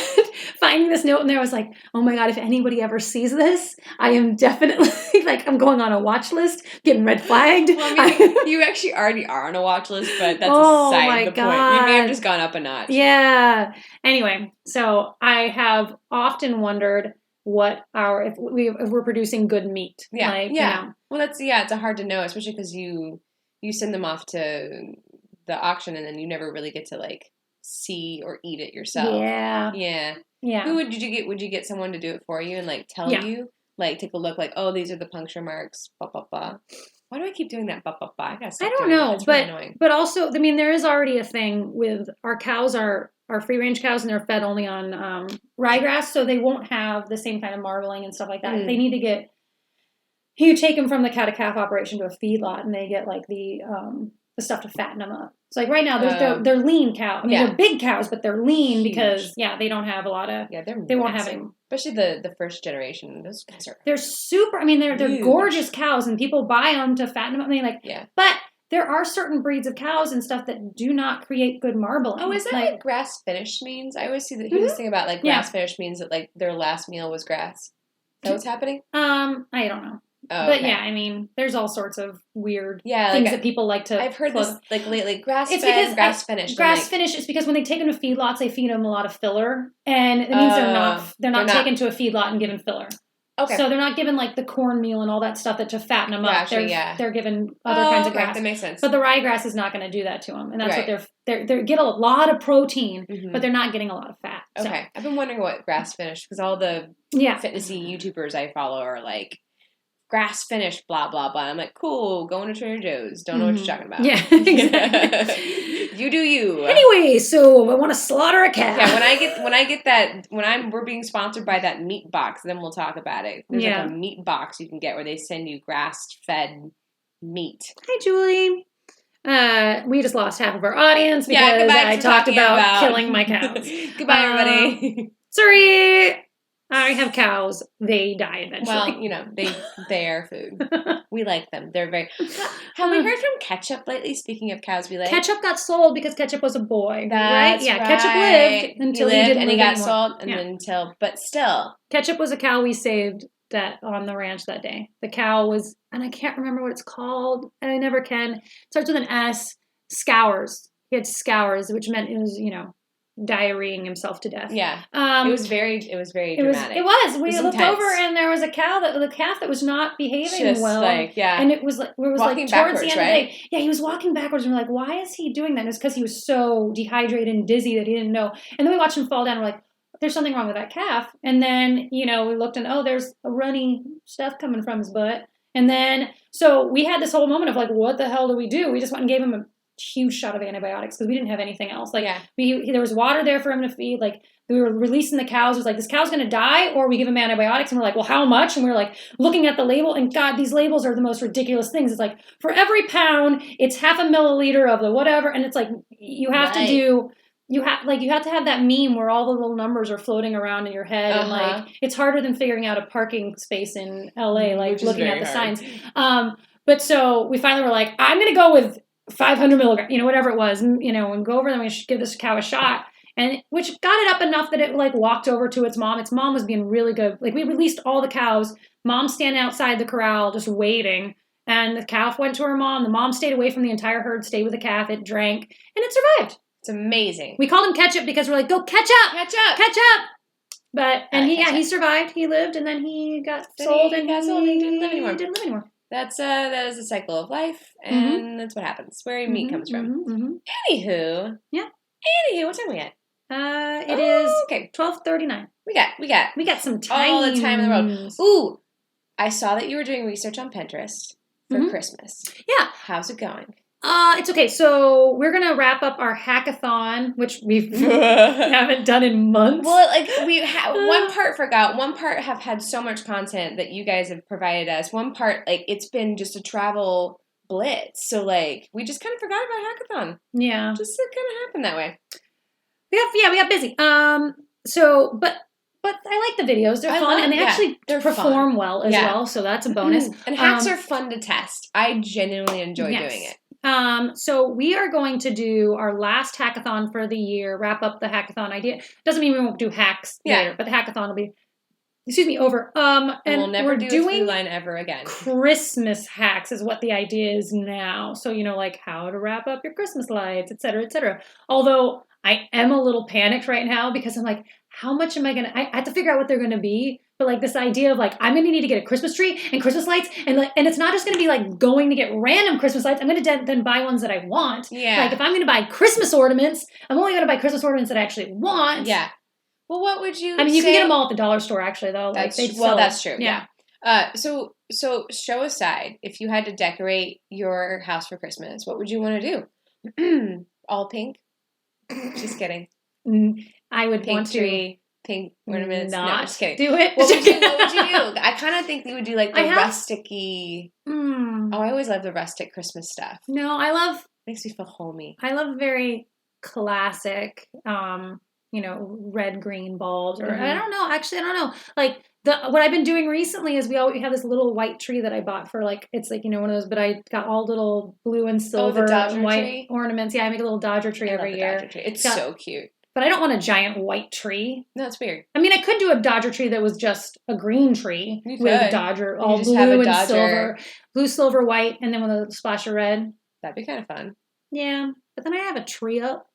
finding this note in there, I was like, oh my God, if anybody ever sees this, I am definitely like, I'm going on a watch list, getting red flagged. Well, I mean, you actually already are on a watch list, but that's aside the point. You may have just gone up a notch. Yeah. Anyway, so I have often wondered what if we're producing good meat. Yeah. Well, it's hard to know, especially because you send them off to the auction and then you never really get to like see or eat it yourself. Yeah. Who would you get? Would you get someone to do it for you and like tell you, like take a look, like, oh, these are the puncture marks, blah blah blah. Why do I keep doing that? Blah blah blah. I don't know, but also, I mean, there is already a thing with our cows are free range cows and they're fed only on ryegrass, so they won't have the same kind of marbling and stuff like that. They need to get. You take them from the cow-to-calf operation to a feedlot, and they get like the stuff to fatten them up. So like right now, they're lean cows. I mean, they're big cows, but they're lean because they don't have a lot of. Yeah, they won't have any. Especially the first generation. Those guys are. They're super. I mean, they're gorgeous cows, and people buy them to fatten them up. I mean, but. There are certain breeds of cows and stuff that do not create good marbling. Oh, is that like grass finished means? I always see that hear this thing about like grass finished means that like their last meal was grass. Is that what's happening? I don't know. Oh, but I mean, there's all sorts of weird things that people like to. I've heard this like lately. Grass finished. Grass finished is because when they take them to feedlots, they feed them a lot of filler, and it means they're not taken to a feedlot and given filler. Okay. So they're not given like the cornmeal and all that stuff that to fatten them up. They're given other kinds of grass. That makes sense. But the ryegrass is not going to do that to them, and that's what they get a lot of protein, but they're not getting a lot of fat. So. Okay, I've been wondering what grass finished because all the fitnessy YouTubers I follow are like grass finished, blah blah blah. I'm like, cool, going to Trader Joe's. Don't know what you're talking about. Yeah, exactly. You do you. Anyway, so I want to slaughter a calf. Yeah, when I get that, we're being sponsored by that meat box, then we'll talk about it. There's like a meat box you can get where they send you grass-fed meat. Hi, Julie. We just lost half of our audience because I talked about killing my cows. Goodbye, everybody. Sorry. I have cows. They die eventually. Well, they are food. We like them. They're very... Have we heard from Ketchup lately? Speaking of cows we like. Ketchup got sold because Ketchup was a boy. That's right? Yeah, right. Ketchup lived until he didn't and live he got anymore. sold and then but still. Ketchup was a cow we saved that on the ranch that day. The cow was, and I can't remember what it's called, and I never can. It starts with an S. Scours. He had scours, which meant it was, diarrheaing himself to death. Yeah. It was very dramatic. It was. We looked intense. over and there was a calf that was not behaving just well. And it was like walking towards the end of the right? day. Yeah, he was walking backwards and we're like, why is he doing that? And it was because he was so dehydrated and dizzy that he didn't know. And then we watched him fall down and we're like, there's something wrong with that calf. And then, we looked and there's a runny stuff coming from his butt. And then so we had this whole moment of like, what the hell do? We just went and gave him a huge shot of antibiotics because we didn't have anything else. There was water there for him to feed. Like we were releasing the cows. It was like, this cow's going to die or we give him antibiotics. And we're like, well, how much? And we were like looking at the label and God, these labels are the most ridiculous things. It's like for every pound, it's 0.5 milliliter of the whatever. And it's like, you have to do, you have to have that meme where all the little numbers are floating around in your head. And like, it's harder than figuring out a parking space in LA, like looking at the signs. But so we finally were like, I'm going to go with 500 milligrams, whatever it was, and go over there and we should give this cow a shot. And which got it up enough that it like walked over to its mom. Its mom was being really good. Like we released all the cows. Mom standing outside the corral just waiting. And the calf went to her mom. The mom stayed away from the entire herd, stayed with the calf. It drank and it survived. It's amazing. We called him Ketchup because we're like, go Ketchup. But he survived. He lived and then he got sold and he didn't live anymore. That is a cycle of life, and that's what happens. Where meat comes from. Anywho, what time we at? It is 12:39. We got some time. All the time in the world. Ooh, I saw that you were doing research on Pinterest for Christmas. Yeah, how's it going? It's okay. So we're gonna wrap up our hackathon, which we haven't done in months. Well, like one part forgot. One part have had so much content that you guys have provided us. One part, like it's been just a travel blitz. So like we just kind of forgot about hackathon. Yeah, just it kind of happened that way. We got busy. But I like the videos. They're fun, and they actually perform well as well. So that's a bonus. And hacks are fun to test. I genuinely enjoy doing it. So we are going to do our last hackathon for the year, wrap up the hackathon idea. Doesn't mean we won't do hacks later, but the hackathon will be, over. And we'll never do a through line ever again. Christmas hacks is what the idea is now. So, like how to wrap up your Christmas lights, et cetera, et cetera. Although I am a little panicked right now because I'm like, how much am I going to, I have to figure out what they're going to be. But like this idea of like, I'm going to need to get a Christmas tree and Christmas lights. And it's not just going to be like going to get random Christmas lights. I'm going to then buy ones that I want. Yeah. Like if I'm going to buy Christmas ornaments, I'm only going to buy Christmas ornaments that I actually want. Yeah. Well, what would you you can get them all at the dollar store actually though. That's true. Yeah. So show aside, if you had to decorate your house for Christmas, what would you want to do? All pink? Just kidding. I would pink want tree. Pink ornaments. Not no, I'm just kidding. Do it. What would you do? I kind of think you would do like the rustic-y. Oh, I always love the rustic Christmas stuff. No, makes me feel homey. I love very classic, red, green bulbs. Or I don't know. Actually, I don't know. Like what I've been doing recently is we have this little white tree that I bought for like, it's like, one of those, but I got all little blue and silver and white tree? Ornaments. Yeah, I make a little Dodger tree every year. Dodger tree. It's so cute. But I don't want a giant white tree. No, it's weird. I mean, I could do a Dodger tree that was just a green tree with Dodger, all blue and silver. Blue, silver, white, and then with a splash of red. That'd be kind of fun. Yeah. But then I have a tree up.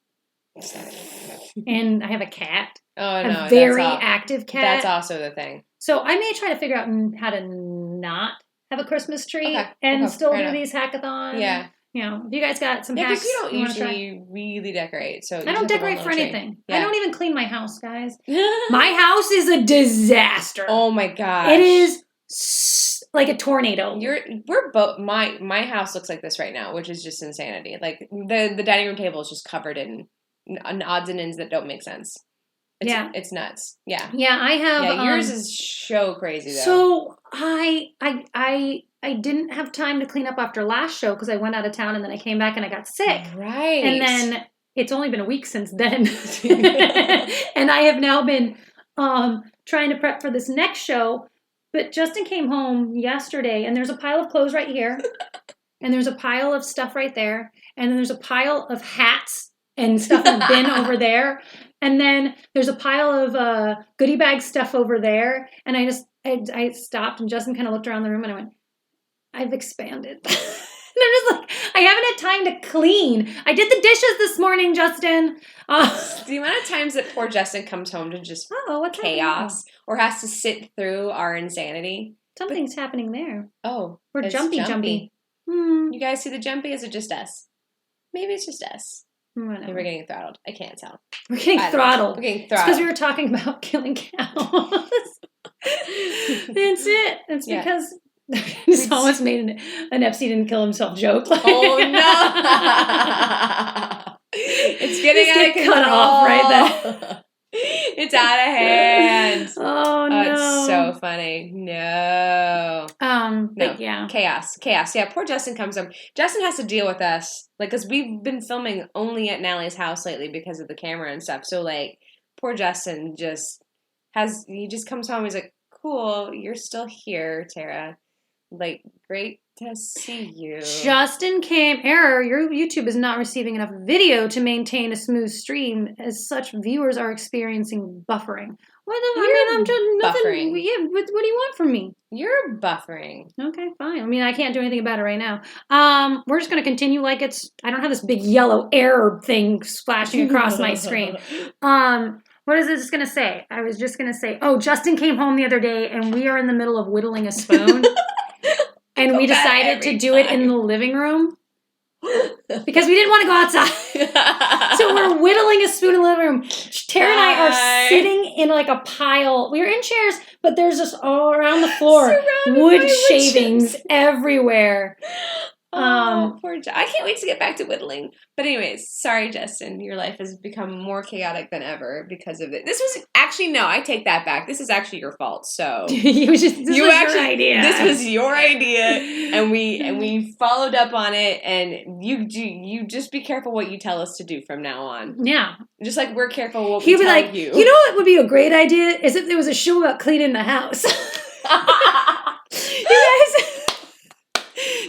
And I have a cat. Oh, no. A very active cat. That's also the thing. So I may try to figure out how to not have a Christmas tree and still do these hackathons. Yeah. You know, if you guys got some hacks, because you don't usually really decorate. So I don't decorate for anything. Yeah. I don't even clean my house, guys. My house is a disaster. Oh my gosh. It is like a tornado. We're both. My house looks like this right now, which is just insanity. Like the dining room table is just covered in odds and ends that don't make sense. It's nuts. Yeah. Yeah, I have. Yeah, yours is so crazy though. So I didn't have time to clean up after last show because I went out of town and then I came back and I got sick. Right. And then it's only been a week since then, and I have now been trying to prep for this next show. But Justin came home yesterday, and there's a pile of clothes right here, and there's a pile of stuff right there, and then there's a pile of hats and stuff in the bin over there. And then there's a pile of goodie bag stuff over there. And I stopped and Justin kind of looked around the room and I went, I've expanded. And I'm just like, I haven't had time to clean. I did the dishes this morning, Justin. The amount of times that poor Justin comes home to just chaos or has to sit through our insanity. Something's happening there. Oh. We're jumpy. You guys see the jumpy? Is it just us? Maybe it's just us. Maybe we're getting throttled. I can't tell. We're getting throttled. We're getting throttled. It's because we were talking about killing cows. That's it. It's because it's almost made an Epstein didn't kill himself joke. Oh, no. It's getting out of control. Cut off right there. It's out of hand. Oh, no. It's so funny. No. But yeah. Chaos. Yeah, poor Justin comes home. Justin has to deal with us. Like, because we've been filming only at Natalie's house lately because of the camera and stuff. So, like, poor Justin he just comes home. He's like, cool, you're still here, Tara. Like, great to see you. Justin came. Error, your YouTube is not receiving enough video to maintain a smooth stream. As such, viewers are experiencing buffering. I'm just nothing. Buffering. Yeah, what do you want from me? You're buffering. Okay, fine. I mean, I can't do anything about it right now. We're just going to continue like I don't have this big yellow error thing splashing across my screen. What is this going to say? I was just going to say, Justin came home the other day and we are in the middle of whittling a spoon. And we decided to do it in the living room because we didn't want to go outside. So we're whittling a spoon in the living room. Tara and I are sitting in like a pile. We were in chairs, but there's just all around the floor wood shavings everywhere. Poor I can't wait to get back to whittling. But anyways, sorry, Justin. Your life has become more chaotic than ever because of it. This was actually, no, I take that back. This is actually your fault. So this was your idea. This was your idea, and we followed up on it. And you just be careful what you tell us to do from now on. Yeah, just like we're careful what He'd we tell like, you. You know what would be a great idea is if there was a show about cleaning the house. You guys.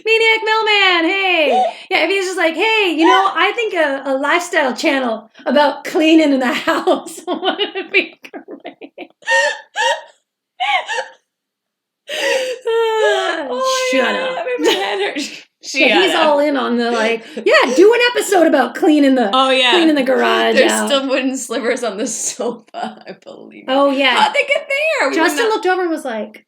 Maniac Mailman, hey. Yeah, if he's just like, hey, I think a lifestyle channel about cleaning in the house would be great. Shut up. He's all in on the do an episode about cleaning the garage. There's still wooden slivers on the sofa, I believe. Oh yeah. How'd they get there? Justin looked over and was like,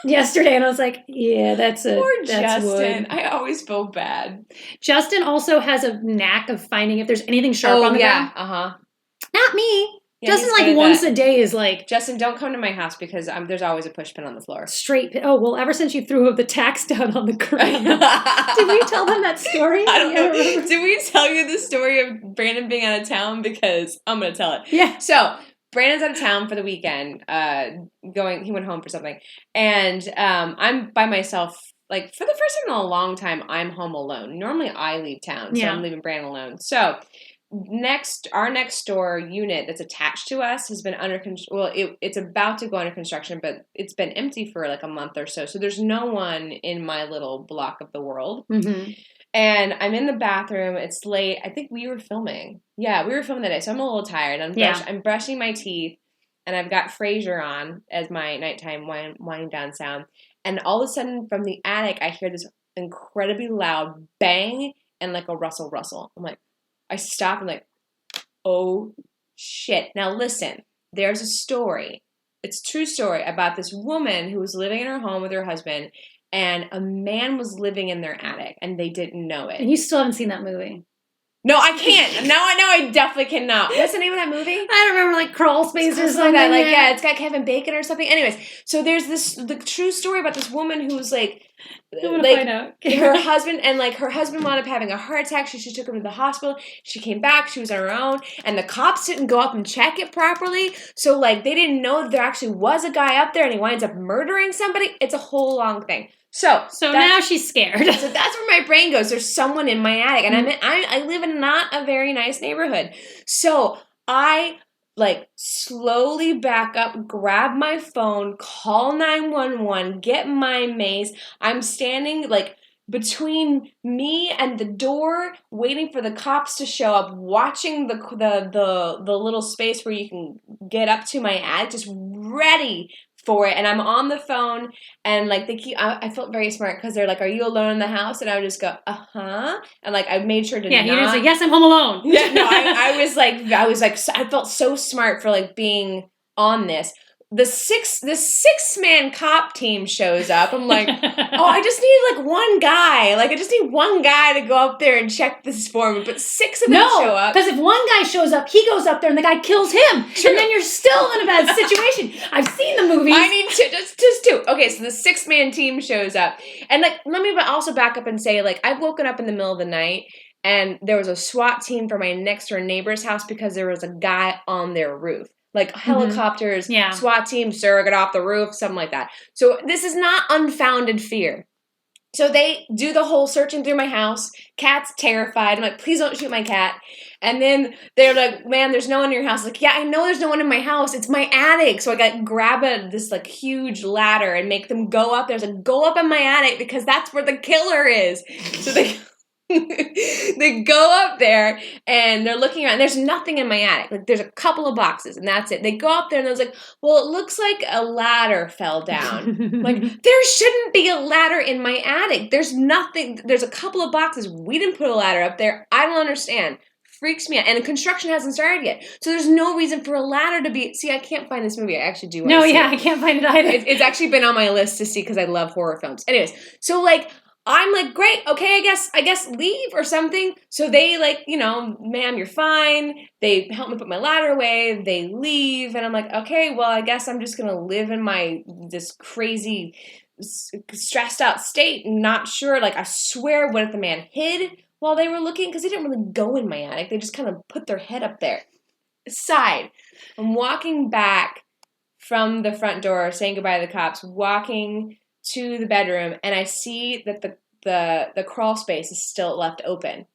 yesterday, and I was like, yeah, that's Justin. wood. I always feel bad. Justin also has a knack of finding if there's anything sharp on the ground. Not me. Yeah, Justin once a day is like, Justin, don't come to my house because there's always a push pin on the floor. Straight pin. Oh, well, ever since you threw the tacks down on the ground. Did we tell them that story? I don't know. Did we tell you the story of Brandon being out of town? Because I'm going to tell it. Yeah. So, Brandon's out of town for the weekend, he went home for something, and I'm by myself, like, for the first time in a long time, I'm home alone. Normally, I leave town, so I'm leaving Brandon alone. So, our next door unit that's attached to us has been under construction. Well, it's about to go under construction, but it's been empty for, like, a month or so. So, there's no one in my little block of the world. Mm-hmm. And I'm in the bathroom. It's late. I think we were filming. Yeah, we were filming that day. So I'm a little tired. I'm brushing my teeth. And I've got Frasier on as my nighttime winding down sound. And all of a sudden, from the attic, I hear this incredibly loud bang and like a rustle. I'm like, I stop and like, oh shit. Now listen, there's a story. It's a true story about this woman who was living in her home with her husband, and a man was living in their attic, and they didn't know it. And you still haven't seen that movie. No, I can't. Now I know I definitely cannot. What's the name of that movie? I don't remember, like Crawl Space or something. Like that. Like, yeah, it's got Kevin Bacon or something. Anyways, so there's the true story about this woman who's like, find out. her husband, and like her husband wound up having a heart attack. She took him to the hospital. She came back. She was on her own, and the cops didn't go up and check it properly. So like they didn't know that there actually was a guy up there, and he winds up murdering somebody. It's a whole long thing. So now she's scared. So that's where my brain goes. There's someone in my attic, and I live in not a very nice neighborhood. So I like slowly back up, grab my phone, call 911, get my mace. I'm standing like between me and the door, waiting for the cops to show up, watching the little space where you can get up to my attic, just ready for it. And I'm on the phone, and like I felt very smart because they're like, "Are you alone in the house?" And I would just go, "Uh-huh," and like I made sure to you didn't say, "Yes, I'm home alone." Yeah, no, I was like I felt so smart for like being on this. The six-man cop team shows up. I'm like, oh, I just need like one guy. Like I just need one guy to go up there and check this for me. But 6 of them show up. Because if one guy shows up, he goes up there and the guy kills him. True. And then you're still in a bad situation. I've seen the movies. I need to just 2. Okay, so the 6-man team shows up. And like let me also back up and say, like, I've woken up in the middle of the night and there was a SWAT team for my next door neighbor's house because there was a guy on their roof. Like helicopters, SWAT team, surrogate off the roof, something like that. So this is not unfounded fear. So they do the whole searching through my house. Cat's terrified. I'm like, please don't shoot my cat. And then they're like, man, there's no one in your house. Like, yeah, I know there's no one in my house. It's my attic. So I grab this like huge ladder and make them go up there. So go up in my attic because that's where the killer is. So they they go up there and they're looking around. There's nothing in my attic. Like there's a couple of boxes and that's it. They go up there and I was like, well, it looks like a ladder fell down. Like there shouldn't be a ladder in my attic. There's nothing. There's a couple of boxes. We didn't put a ladder up there. I don't understand. Freaks me out. And the construction hasn't started yet. So there's no reason for a ladder to be... See, I can't find this movie. I actually do want to see it. I can't find it either. It's actually been on my list to see because I love horror films. Anyways, so like... I'm like, great, okay, I guess leave or something. So they like, you know, ma'am, you're fine. They help me put my ladder away. They leave. And I'm like, okay, well, I guess I'm just going to live in this crazy stressed out state and not sure. Like, I swear, what if the man hid while they were looking? Because they didn't really go in my attic. They just kind of put their head up there. Aside, I'm walking back from the front door, saying goodbye to the cops, walking to the bedroom, and I see that the crawl space is still left open.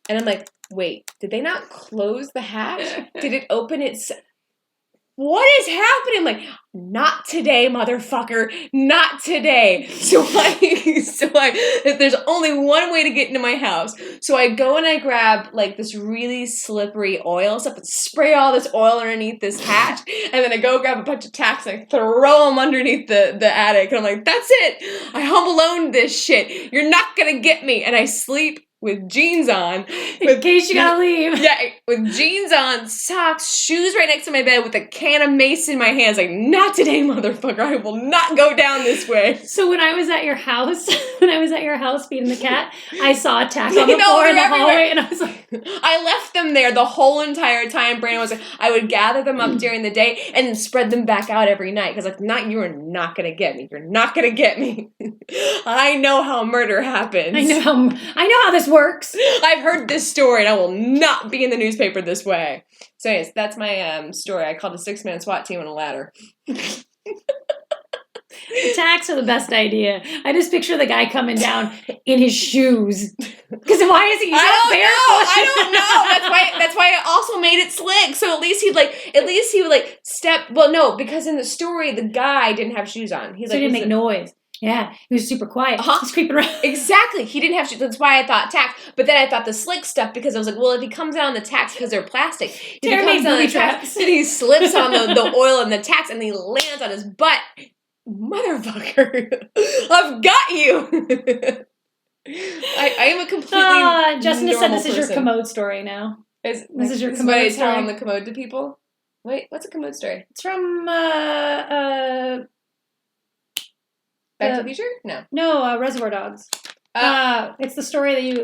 And I'm like, wait, did they not close the hatch? Did it open What is happening? I'm like, not today, motherfucker. Not today. So there's only one way to get into my house. So I go and I grab like this really slippery oil stuff and spray all this oil underneath this hatch. And then I go grab a bunch of tacks and I throw them underneath the attic. And I'm like, that's it. I home alone this shit. You're not going to get me. And I sleep with jeans on. In case you gotta leave. Yeah, with jeans on, socks, shoes right next to my bed with a can of mace in my hands. Like, not today, motherfucker. I will not go down this way. So when I was at your house feeding the cat, I saw a tack on the floor in the hallway, and I was like... I left them there the whole entire time. Brandon was like, I would gather them up during the day and then spread them back out every night. Because like, you are not going to get me. You're not going to get me. I know how murder happens. I know how this works. I've heard this story and I will not be in the newspaper this way. So anyways, that's my story. I called a 6-man SWAT team on a ladder. Tacks are the best idea. I just picture the guy coming down in his shoes. Because why is he I don't know. That's why I also made it slick. So at least he would step. Well, no, because in the story the guy didn't have shoes on. He didn't make noise. Yeah, he was super quiet. He's creeping around. Exactly. He didn't have to. That's why I thought tacks. But then I thought the slick stuff because I was like, well, if he comes out on the tacks because they're plastic, if he comes out on the tacks, then he slips on the oil and the tacks and he lands on his butt. Motherfucker, I've got you. I am a completely Justin has said this is your person. commode story now. This is your what commode I tell story? on the commode to people. Wait, what's a commode story? It's from Back to the Future? No, Reservoir Dogs. It's the story that you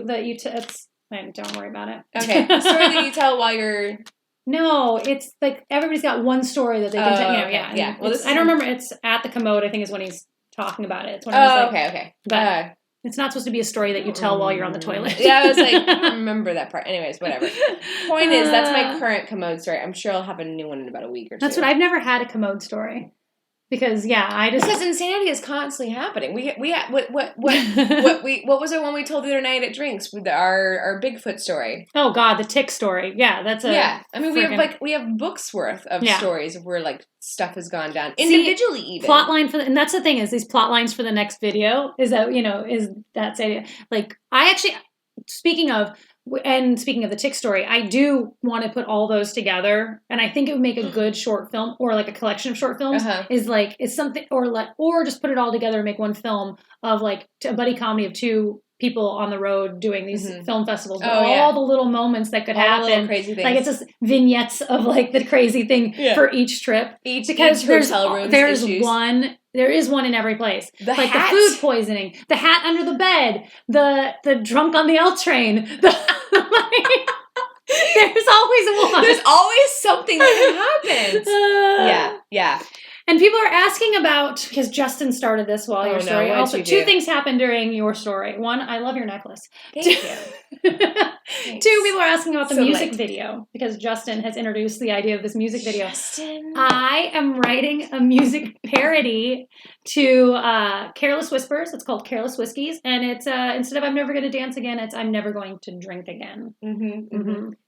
don't worry about it. Okay, the story that you tell while you're. No, it's like everybody's got one story that they can tell. Okay. Yeah. Well, I don't remember. It's at the commode. I think is when he's talking about it. It's when I was okay. But it's not supposed to be a story that you tell while you're on the toilet. Yeah, I was like, I don't remember that part. Anyways, whatever. Point is, that's my current commode story. I'm sure I'll have a new one in about a week or two. That's what I've never had a commode story. Because because insanity is constantly happening. What was the one we told the other night at drinks with our Bigfoot story? Oh God, the tick story. Yeah, that's I mean, we have books worth of stories of where like stuff has gone down individually. Even plot line and that's the thing is these plot lines for the next video is that that's idea. Like I actually speaking of the tick story, I do want to put all those together, and I think it would make a good short film or like a collection of short films. Is something or just put it all together and make one film of like a buddy comedy of two people on the road doing these film festivals. But all the little moments that could happen, crazy things. Like it's just vignettes of like the crazy thing for each trip. Because hotel rooms there is one in every place. The food poisoning, the hat under the bed, the drunk on the L train. There's always one. There's always something that happens. Yeah. And people are asking about, because Justin started this while your story. Also, two things happened during your story. One, I love your necklace. Thank you. Two, people are asking about the music video, because Justin has introduced the idea of this music video. Justin. I am writing a music parody to Careless Whispers. It's called Careless Whiskeys. And it's, instead of I'm Never Gonna Dance Again, it's I'm Never Going to Drink Again.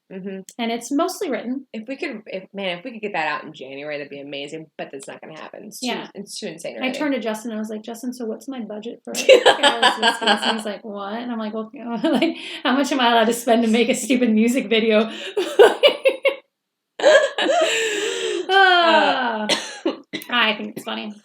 And it's mostly written. If we could get that out in January, that'd be amazing. But that's not going to happen. It's too insane. Already. I turned to Justin and I was like, Justin, so what's my budget for Careless Whiskeys? And he's like, what? And I'm like, well, like, how much am I allowed to spend to make a stupid music video? I think it's funny.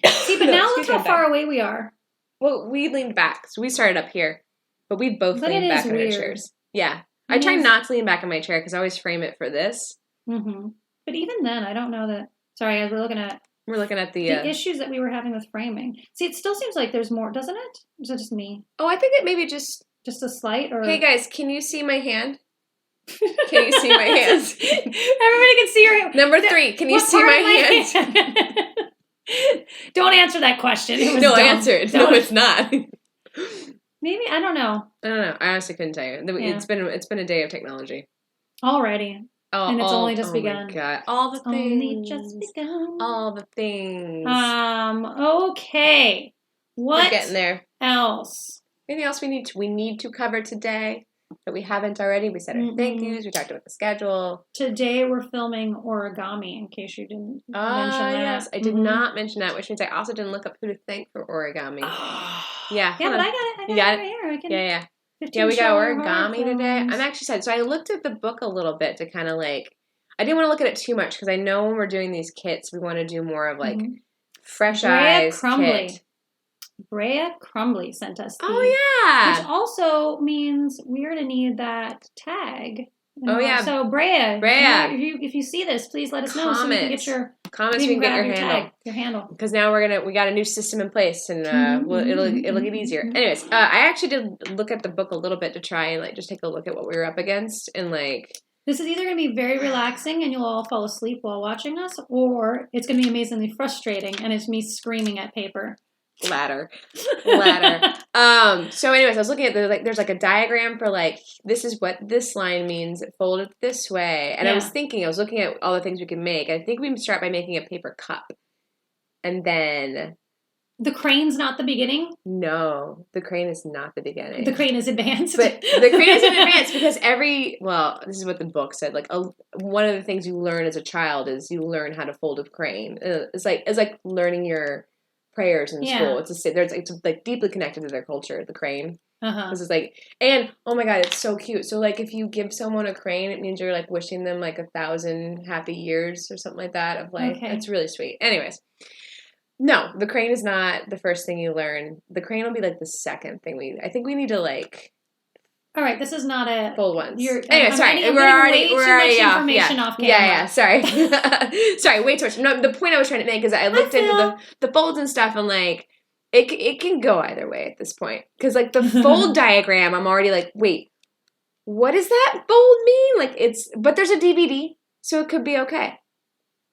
See, but now look how far away we are. Well, we leaned back, so we started up here, but we both leaned back in our chairs. Yeah. I try not to lean back in my chair because I always frame it for this. But even then, I don't know that. Sorry, guys, we're looking at the issues that we were having with framing. See, it still seems like there's more, doesn't it? Or is it just me? Oh, I think it maybe just a slight. Or hey guys, can you see my hand? Can you see my hands? Everybody can see your hand. Number 3, can you see my hands? Don't answer that question. No, answer it. No, it's not. Maybe I don't know. I honestly couldn't tell you. It's been a day of technology already, and it's only just begun. Oh my God! All the things. Only just begun. All the things. Okay. What? We're getting there. Else? Anything else we need to cover today that we haven't already? We said our thank yous. We talked about the schedule. Today we're filming origami. In case you didn't mention that. Yes, I did not mention that, which means I also didn't look up who to thank for origami. Yeah, but I got it. I got it right here. Yeah, we got origami today. I'm actually sad. So I looked at the book a little bit to kind of like, I didn't want to look at it too much because I know when we're doing these kits, we want to do more of like fresh eyes kit. Brea Crumbly sent us the, which also means we're going to need that tag. So Brea, if you see this, please let us know so we can get your comments. We can get your handle. Your handle. Because now we got a new system in place, and it'll get easier. Anyways, I actually did look at the book a little bit to try and like just take a look at what we were up against, and like this is either going to be very relaxing and you'll all fall asleep while watching us, or it's going to be amazingly frustrating and it's me screaming at paper. Ladder. So anyways, I was looking at there's like a diagram for like this is what this line means folded this way, and I was looking at all the things we can make. I think we can start by making a paper cup, and then the crane's not the beginning. No, the crane is not the beginning. The crane is advanced, but the crane is advanced because this is what the book said. Like one of the things you learn as a child is you learn how to fold a crane. It's like learning your prayers in school. It's like deeply connected to their culture, the crane. This is like, and oh my God, it's so cute. So like if you give someone a crane, it means you're like wishing them like 1,000 happy years or something like that of life. It's really sweet. Anyways, No, the crane is not the first thing you learn. The crane will be like the second thing I think we need to like. All right, this is not a full ones. Anyway, sorry, we're already information off camera. Yeah, sorry. Sorry, way too much. No, the point I was trying to make is I looked into the folds and stuff and like it can go either way at this point. Because like the fold diagram, I'm already like, wait, what does that fold mean? Like but there's a DVD, so it could be okay.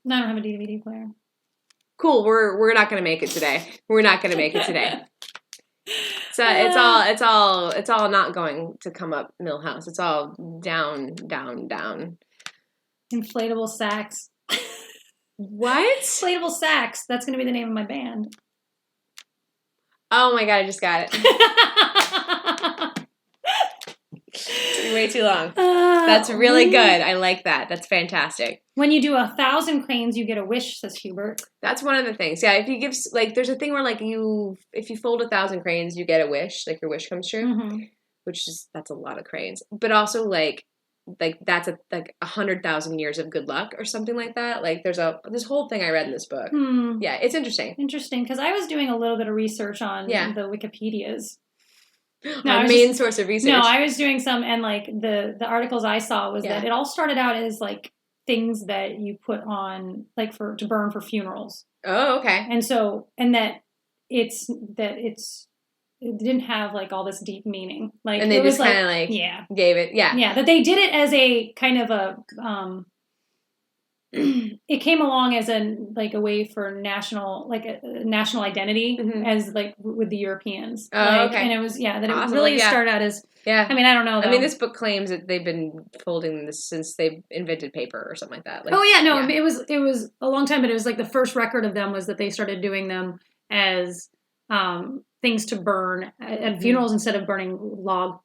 No, I don't have a DVD player. Cool, we're not gonna make it today. We're not gonna make it today. So it's all not going to come up Millhouse. It's all down, down, down. Inflatable sax. What? Inflatable sax. That's going to be the name of my band. Oh my god, I just got it. Took way too long. That's really good. I like that. That's fantastic. When you do 1,000 cranes, you get a wish, says Hubert. That's one of the things. Yeah, if you give, like, there's a thing where, like, if you fold 1,000 cranes, you get a wish, like, your wish comes true, that's a lot of cranes. But also, like that's 100,000 years of good luck or something like that. Like, there's this whole thing I read in this book. Yeah, it's interesting. Interesting, because I was doing a little bit of research on the Wikipedias. No, main source of research. No, I was doing some, and like the articles I saw was that it all started out as like things that you put on like to burn for funerals. Oh, okay. And so that it didn't have like all this deep meaning. Like, and they just kind of gave it that they did it as a kind of a it came along as a way for national identity as like with the Europeans. Okay. And it was that awesome. it really started out as I mean, I don't know though. I mean, this book claims that they've been folding this since they invented paper or something like that. Like, it was a long time, but it was like the first record of them was that they started doing them as things to burn at funerals instead of burning log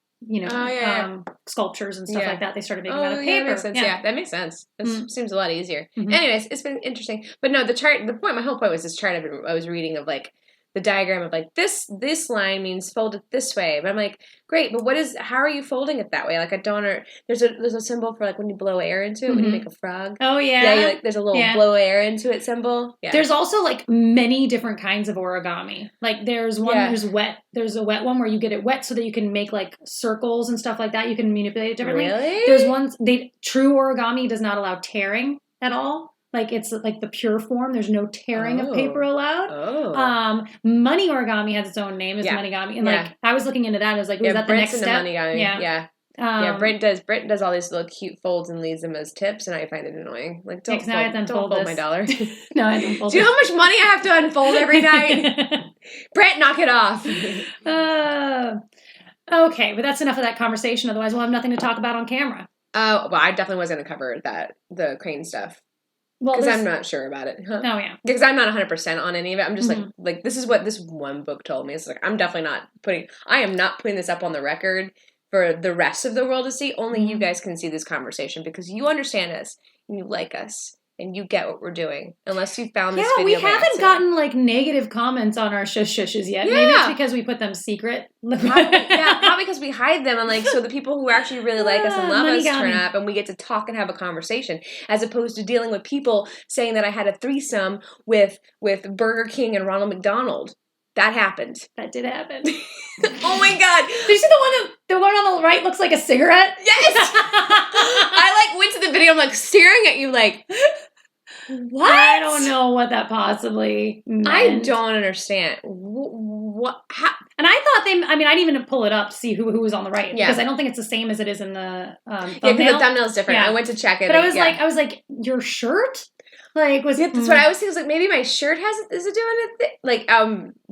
sculptures and stuff like that. They started making out of paper. That makes sense. Yeah, that makes sense. This seems a lot easier. Anyways, it's been interesting. But no, my whole point was this chart I was reading of like the diagram of like this line means fold it this way. But I'm like, great, but how are you folding it that way? Like, I don't there's a symbol for like when you blow air into it, when you make a frog. Oh yeah. Yeah, there's a little blow air into it symbol. Yeah. There's also like many different kinds of origami. Like there's one there's a wet one where you get it wet so that you can make like circles and stuff like that. You can manipulate it differently. Really? There's ones true origami does not allow tearing at all. Like, it's like the pure form. There's no tearing of paper allowed. Money origami has its own name. It's Moneygami. And, like, I was looking into that. I was like, was that the next step? Moneygami. Yeah. Brent does all these little cute folds and leaves them as tips, and I find it annoying. Like, don't fold my dollar. No, I don't fold Do you know how much money I have to unfold every night? Brent, knock it off. Okay, but that's enough of that conversation. Otherwise, we'll have nothing to talk about on camera. Well, I definitely was going to cover the crane stuff. Because I'm not sure about it. Huh? Oh, yeah. Because I'm not 100% on any of it. I'm just like, this is what this one book told me. It's like, I'm definitely I am not putting this up on the record for the rest of the world to see. Only you guys can see this conversation because you understand us and you like us and you get what we're doing. Unless you found this video. Yeah, we haven't gotten like negative comments on our shushes yet. Yeah. Maybe it's because we put them secret. Probably because we hide them and like so the people who actually really like us and love us turn up and we get to talk and have a conversation as opposed to dealing with people saying that I had a threesome with Burger King and Ronald McDonald. That happened. That did happen. Oh my god! Did you see the one on the right looks like a cigarette? Yes. I like went to the video. I'm like staring at you like. What? I don't know what that possibly meant. I don't understand. What? And I thought I didn't even pull it up to see who was on the right. Yeah. Because I don't think it's the same as it is in the thumbnail. Yeah, because the thumbnail's different. Yeah. I went to check it. But I was like, your shirt? Like, that's what I was thinking. I was like, maybe my shirt is it doing it? Like,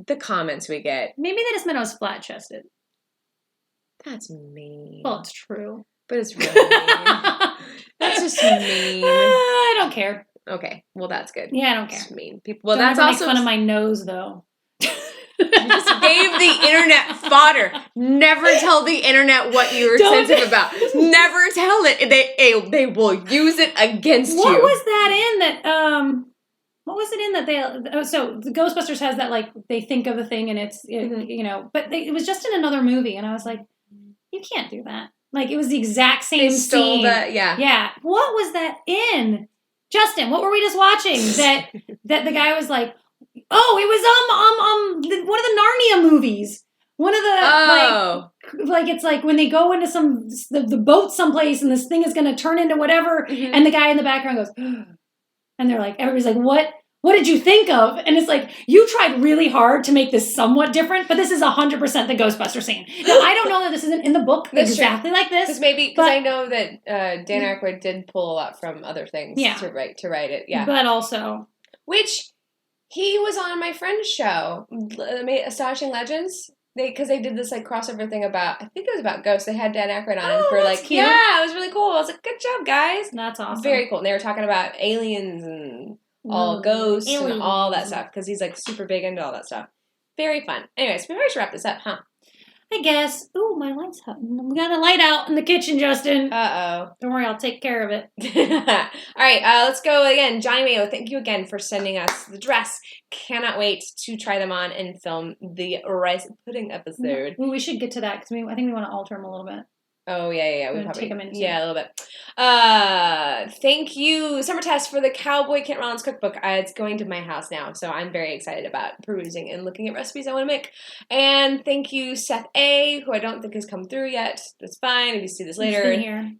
the comments we get. Maybe they just meant I was flat-chested. That's mean. Well, it's true. But it's really mean. That's just mean. I don't care. Okay, well that's good. Yeah, I don't care. It's mean people. Well, don't that's also make fun of my nose, though. You just gave the internet fodder. Never tell the internet what you were sensitive about. Never tell it. They will use it against you. What was that in that? What was it in that they? So the Ghostbusters has that like they think of a thing and it's but it was just in another movie and I was like, you can't do that. Like it was the exact same scene. Yeah. What was that in? Justin, what were we just watching? That the guy was like, Oh, it was one of the Narnia movies. One of the like it's like when they go into the boat someplace and this thing is going to turn into whatever, and the guy in the background goes, and they're like, everybody's like, what did you think of? And it's like, you tried really hard to make this somewhat different, but this is 100% the Ghostbuster scene. Now, I don't know that this isn't in the book exactly like this. Because I know that Dan Aykroyd did pull a lot from other things to write it. Yeah. But also... Which, he was on my friend's show, Astonishing Legends. Because they did this like crossover thing about, I think it was about ghosts. They had Dan Aykroyd on for like, cute. Yeah, it was really cool. I was like, good job, guys. That's awesome. Very cool. And they were talking about aliens and all ghosts and all that stuff. Because he's like super big into all that stuff. Very fun. Anyways, we should wrap this up, huh? I guess. Ooh, my light's hot. We got a light out in the kitchen, Justin. Uh-oh. Don't worry, I'll take care of it. All right, let's go again. Johnny Mayo, thank you again for sending us the dress. Cannot wait to try them on and film the rice pudding episode. Well, we should get to that because I think we want to alter them a little bit. Oh, yeah. We probably take them into. Yeah, a little bit. Thank you, Summer Test, for the Cowboy Kent Rollins cookbook. It's going to my house now, so I'm very excited about perusing and looking at recipes I want to make. And thank you, Seth A., who I don't think has come through yet. That's fine if you see this later.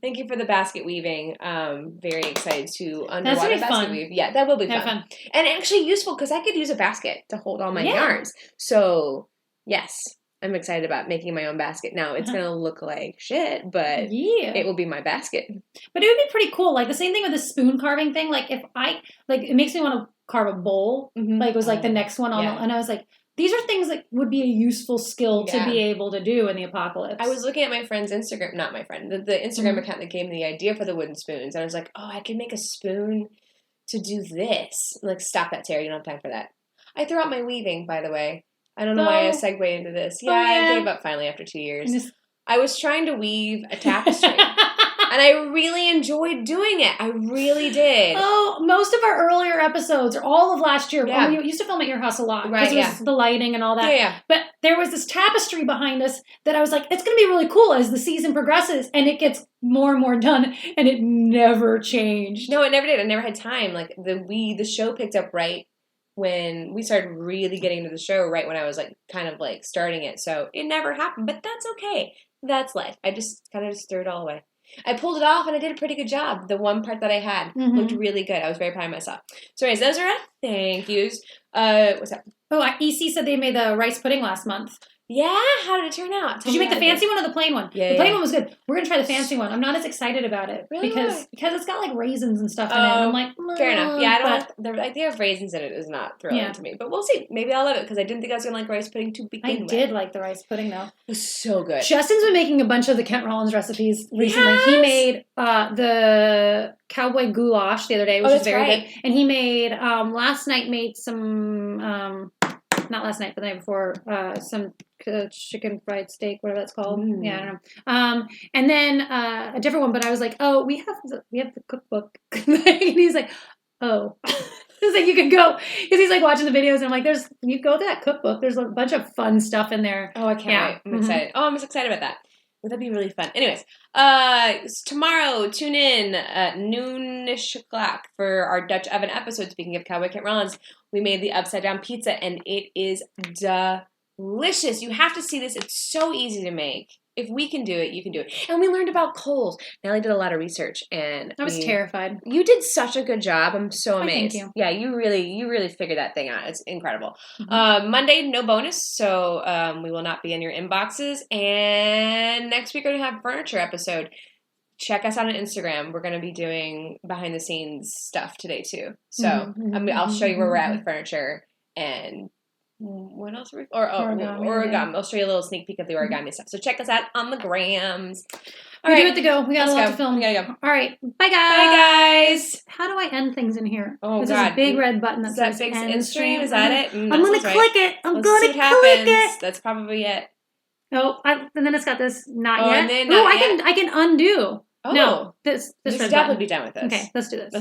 Thank you for the basket weaving. Very excited to underwater basket weave. Yeah, that will be fun. And actually useful because I could use a basket to hold all my yarns. So, yes. I'm excited about making my own basket. Now, it's going to look like shit, but it will be my basket. But it would be pretty cool. Like, the same thing with the spoon carving thing. Like, it makes me want to carve a bowl. Like, it was like the next one on and I was like, these are things that would be a useful skill to be able to do in the apocalypse. I was looking at my friend's Instagram, not my friend, the Instagram account that gave me the idea for the wooden spoons. And I was like, I could make a spoon to do this. Like, stop that, Sarah. You don't have time for that. I threw out my weaving, by the way. I don't know why I segued into this. I gave up finally after 2 years. I was trying to weave a tapestry. And I really enjoyed doing it. I really did. Oh, most of our earlier episodes, or all of last year, we used to film at your house a lot. Right, because it was the lighting and all that. Yeah. But there was this tapestry behind us that I was like, it's going to be really cool as the season progresses. And it gets more and more done. And it never changed. No, it never did. I never had time. Like, the show picked up right when we started really getting into the show, right when I was like kind of like starting it. So it never happened, but that's okay. That's life. I just kind of threw it all away. I pulled it off and I did a pretty good job. The one part that I had looked really good. I was very proud of myself. So anyways, those are our thank yous. What's up? Oh, EC said they made the rice pudding last month. Yeah, how did it turn out? Did you make the fancy one or the plain one? Yeah, the plain one was good. We're gonna try the fancy one. I'm not as excited about it because it's got like raisins and stuff in it. And I'm like, fair enough. Yeah, I don't. The idea of raisins in it is not thrilling to me, but we'll see. Maybe I'll love it because I didn't think I was gonna like rice pudding to begin with. I did like the rice pudding though. It was so good. Justin's been making a bunch of the Kent Rollins recipes recently. Yes! He made the cowboy goulash the other day, which is very good, and he made last night made some. Not last night, but the night before, some chicken fried steak, whatever that's called. Yeah, I don't know. And then a different one, but I was like, oh, we have the cookbook. And he's like, oh. It's like, you could go, because he's like watching the videos, and I'm like, you go to that cookbook. There's a bunch of fun stuff in there. Oh, I can't wait. I'm excited. Oh, I'm excited about that. Well, that'd be really fun. Anyways, tomorrow, tune in at noonish o'clock for our Dutch oven episode. Speaking of Cowboy Kent Rollins, we made the upside down pizza, and it is delicious. You have to see this. It's so easy to make. If we can do it, you can do it. And we learned about coals. Natalie did a lot of research, and I was terrified. You did such a good job. I'm so amazed. Thank you. Yeah, you really figured that thing out. It's incredible. Monday, no bonus, so we will not be in your inboxes. And next week we're gonna have a furniture episode. Check us out on Instagram. We're gonna be doing behind the scenes stuff today too. So I'll show you where we're at with furniture and. What else are we? Origami. I'll show you a little sneak peek of the origami stuff. So check us out on the grams. We do have to go. We got a lot to film. We gotta go. All right. Bye, guys. Bye, guys. How do I end things in here? Oh, God. There's a big red button that says end stream. Is that it? I'm going to click it. I'm going to click it. That's probably it. Oh, and then it's got this not yet. And then I can undo. Oh. No, this you should red definitely button. be done with this. Okay, let's do this.